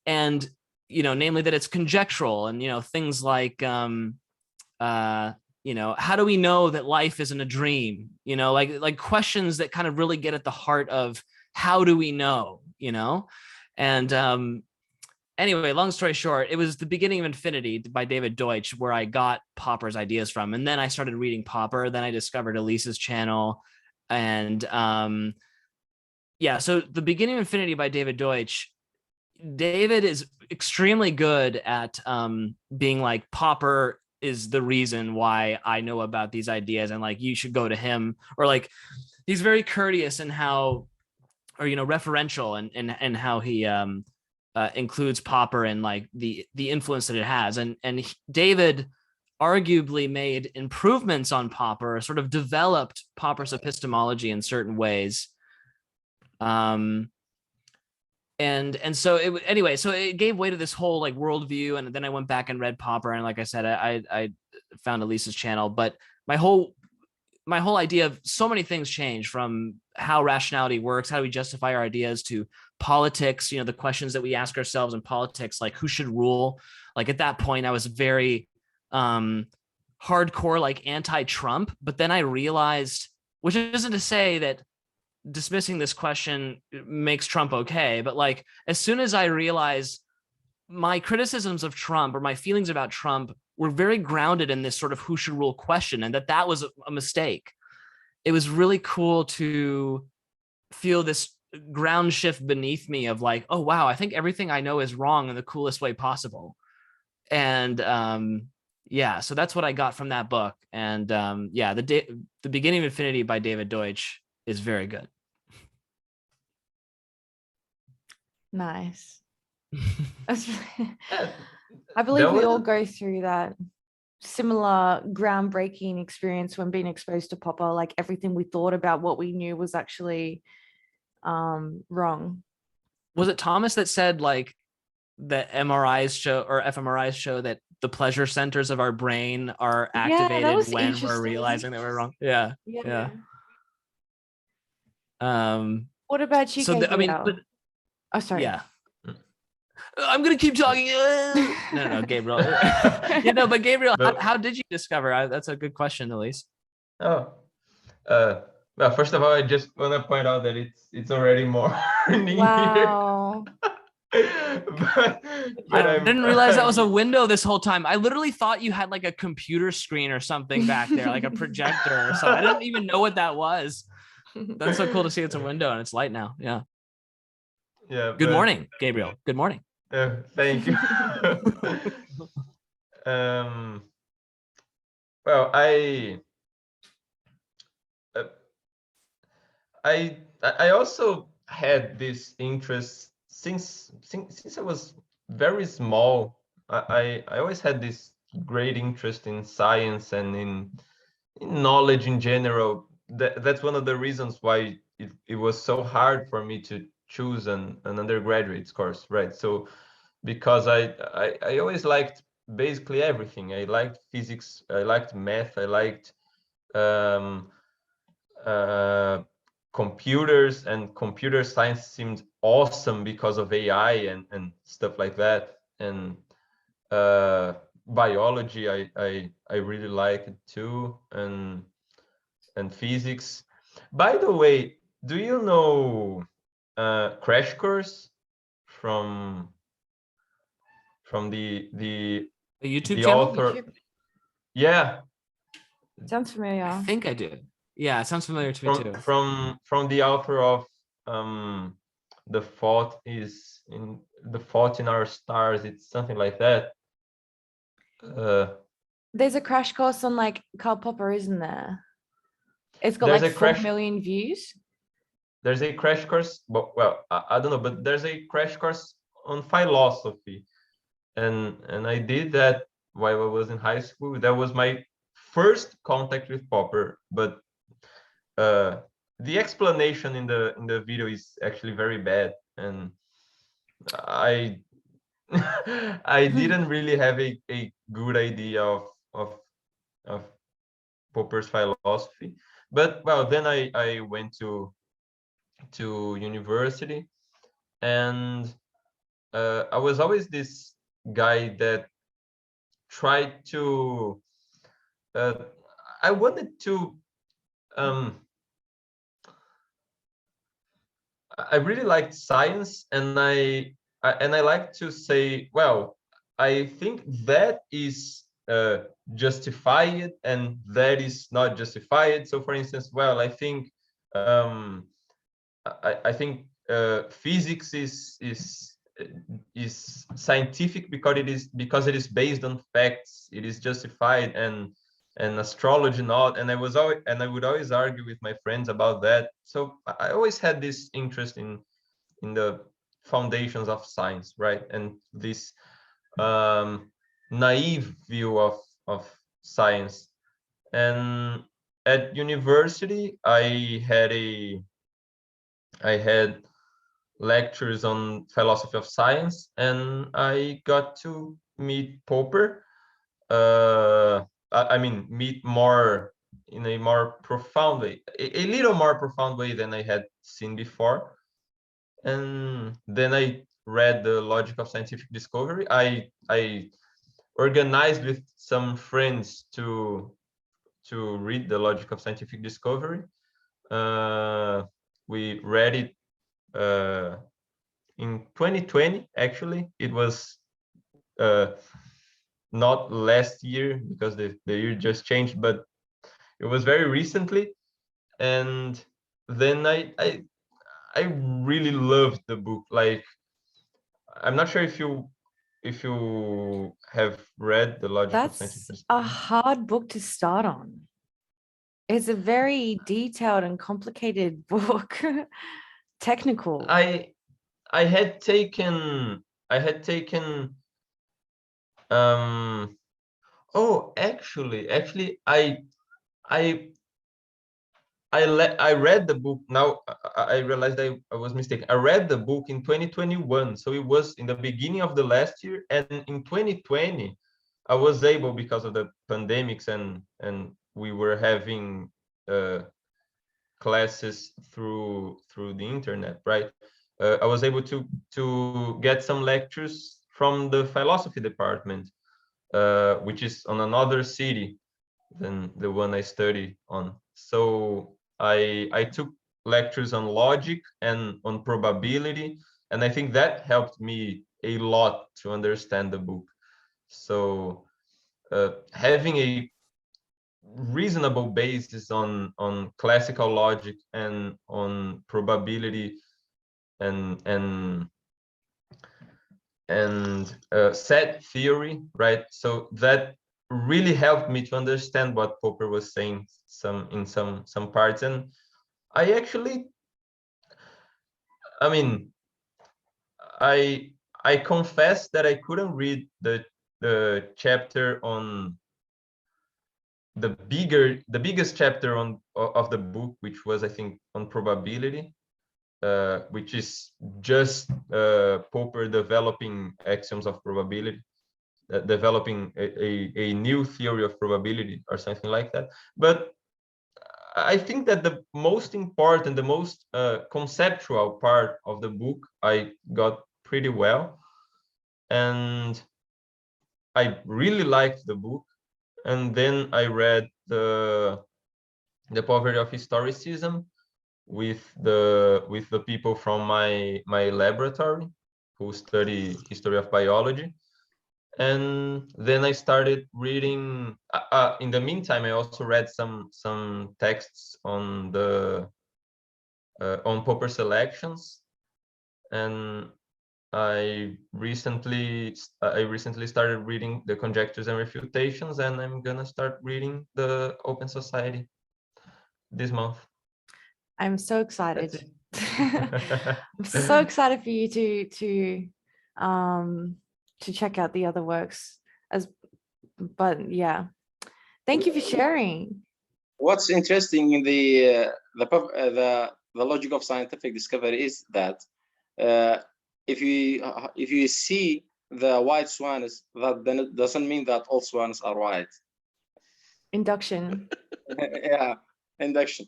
And, you know, namely that it's conjectural and, you know, things like, you know, how do we know that life isn't a dream? You know, like questions that kind of really get at the heart of how do we know, you know? And anyway, long story short, it was The Beginning of Infinity by David Deutsch where I got Popper's ideas from. And then I started reading Popper. Then I discovered Elyse's channel. And yeah, so The Beginning of Infinity by David Deutsch, David is extremely good at being like, Popper is the reason why I know about these ideas and like you should go to him, or like he's very courteous in how, or you know, referential and how he includes Popper and like the influence that it has. And David arguably made improvements on Popper, sort of developed Popper's epistemology in certain ways. And so anyway, so it gave way to this whole like worldview. And then I went back and read Popper. And like I said, I found Elyse's channel, but my whole idea of so many things changed, from how rationality works, how do we justify our ideas, to politics, you know, the questions that we ask ourselves in politics, like who should rule. Like at that point I was very hardcore, like anti-Trump. But then I realized, which isn't to say that dismissing this question makes Trump okay, but like as soon as I realized my criticisms of Trump or my feelings about Trump were very grounded in this sort of who should rule question, and that was a mistake, it was really cool to feel this ground shift beneath me of like, oh wow, I think everything I know is wrong in the coolest way possible. And yeah, so that's what I got from that book. And yeah, The Beginning of Infinity by David Deutsch is very good. Nice. I believe we all go through that similar groundbreaking experience when being exposed to Popper. Like everything we thought about what we knew was actually wrong. Was it Thomas that said like that MRIs show, or fMRIs show, that the pleasure centers of our brain are activated when we're realizing that we're wrong? Yeah. What about you, so Gabriel? I mean, but, oh, sorry. Yeah. I'm gonna keep talking. No, Gabriel. You know, but Gabriel, how did you discover? That's a good question, Elyse. Oh, well, first of all, I just want to point out that it's already morning. Wow. but I didn't realize that was a window this whole time. I literally thought you had like a computer screen or something back there, like a projector or something. I didn't even know what that was. That's so cool to see. It's a window and it's light now. Yeah. Yeah. Good morning, Gabriel. Good morning. Thank you. Well, I also had this interest since I was very small. I always had this great interest in science and in knowledge in general. That's one of the reasons why it was so hard for me choose an undergraduate course, right? So because I always liked basically everything. I liked physics, I liked math, I liked computers, and computer science seemed awesome because of AI and stuff like that. And biology I really like it too, and physics. By the way, do you know Crash Course from the A YouTube the channel? author? YouTube. Yeah, Sounds I familiar. think I did. Yeah, it sounds familiar to me too. from the author of the fault in our stars. It's something like that. There's a crash course on like Karl Popper, isn't there? It's got There's like a 4 crash- million views. There's a crash course, but well, I don't know, but there's a crash course on philosophy, and I did that while I was in high school. That was my first contact with Popper, but the explanation in the video is actually very bad, and I I didn't really have a good idea of Popper's philosophy. But well, then I went to university, and I was always this guy that tried to I wanted to I really liked science, and I like to say, well, I think that is justified and that is not justified. So for instance, well, I think I think physics is scientific because it is based on facts. It is justified, and astrology not. And I would always argue with my friends about that. So I always had this interest in the foundations of science, right? And this naive view of science. And at university, I had lectures on philosophy of science, and I got to meet Popper. I mean, meet more in a more profound way, a little more profound way than I had seen before. And then I read The Logic of Scientific Discovery. I organized with some friends to read The Logic of Scientific Discovery. We read it in 2020. Actually, it was not last year because the year just changed, but it was very recently. And then I really loved the book. Like, I'm not sure if you have read The Logic of Scientific That's Discovery. a hard book to start on. It's a very detailed and complicated book. Technical. I had taken oh, actually I read the book. Now I realized I was mistaken. I read the book in 2021, so it was in the beginning of the last year. And in 2020 I was able, because of the pandemics and we were having classes through the internet, right? I was able to get some lectures from the philosophy department, which is on another city than the one I study on. So I took lectures on logic and on probability, and I think that helped me a lot to understand the book. So having a reasonable basis on classical logic and on probability and set theory, right? So that really helped me to understand what Popper was saying in some parts. And I actually, I mean, I confess that I couldn't read the chapter on the biggest chapter of the book, which was, I think, on probability. which is just Popper developing axioms of probability, developing a new theory of probability or something like that. But I think that the most important, the most conceptual part of the book I got pretty well, and I really liked the book. And then I read the Poverty of Historicism with the people from my laboratory who study history of biology. And then I started reading. In the meantime, I also read some texts on the on Popper selections, and I recently started reading the Conjectures and Refutations, and I'm gonna start reading the Open Society this month. I'm so That's excited. it. I'm so excited for you to check out the other works. But yeah, thank you for sharing. What's interesting in the logic of scientific discovery is that if you see the white swans, then it doesn't mean that all swans are white. Induction. Yeah, induction.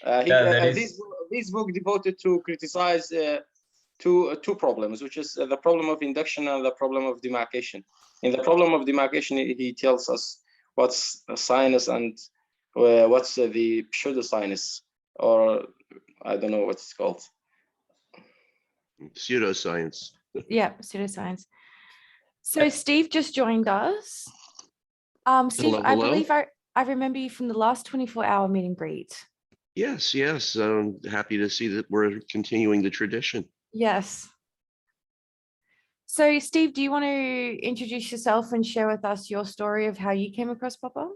This book devoted to criticize two problems, which is the problem of induction and the problem of demarcation. In the problem of demarcation, he tells us what's a sinus and what's the pseudosinus, or I don't know what it's called. Pseudoscience. Yeah, pseudoscience. So Steve just joined us. Steve, Hello, I hello. believe I remember you from the last 24-hour meet and greet. Yes, yes. I'm happy to see that we're continuing the tradition. Yes. So Steve, do you want to introduce yourself and share with us your story of how you came across Popper?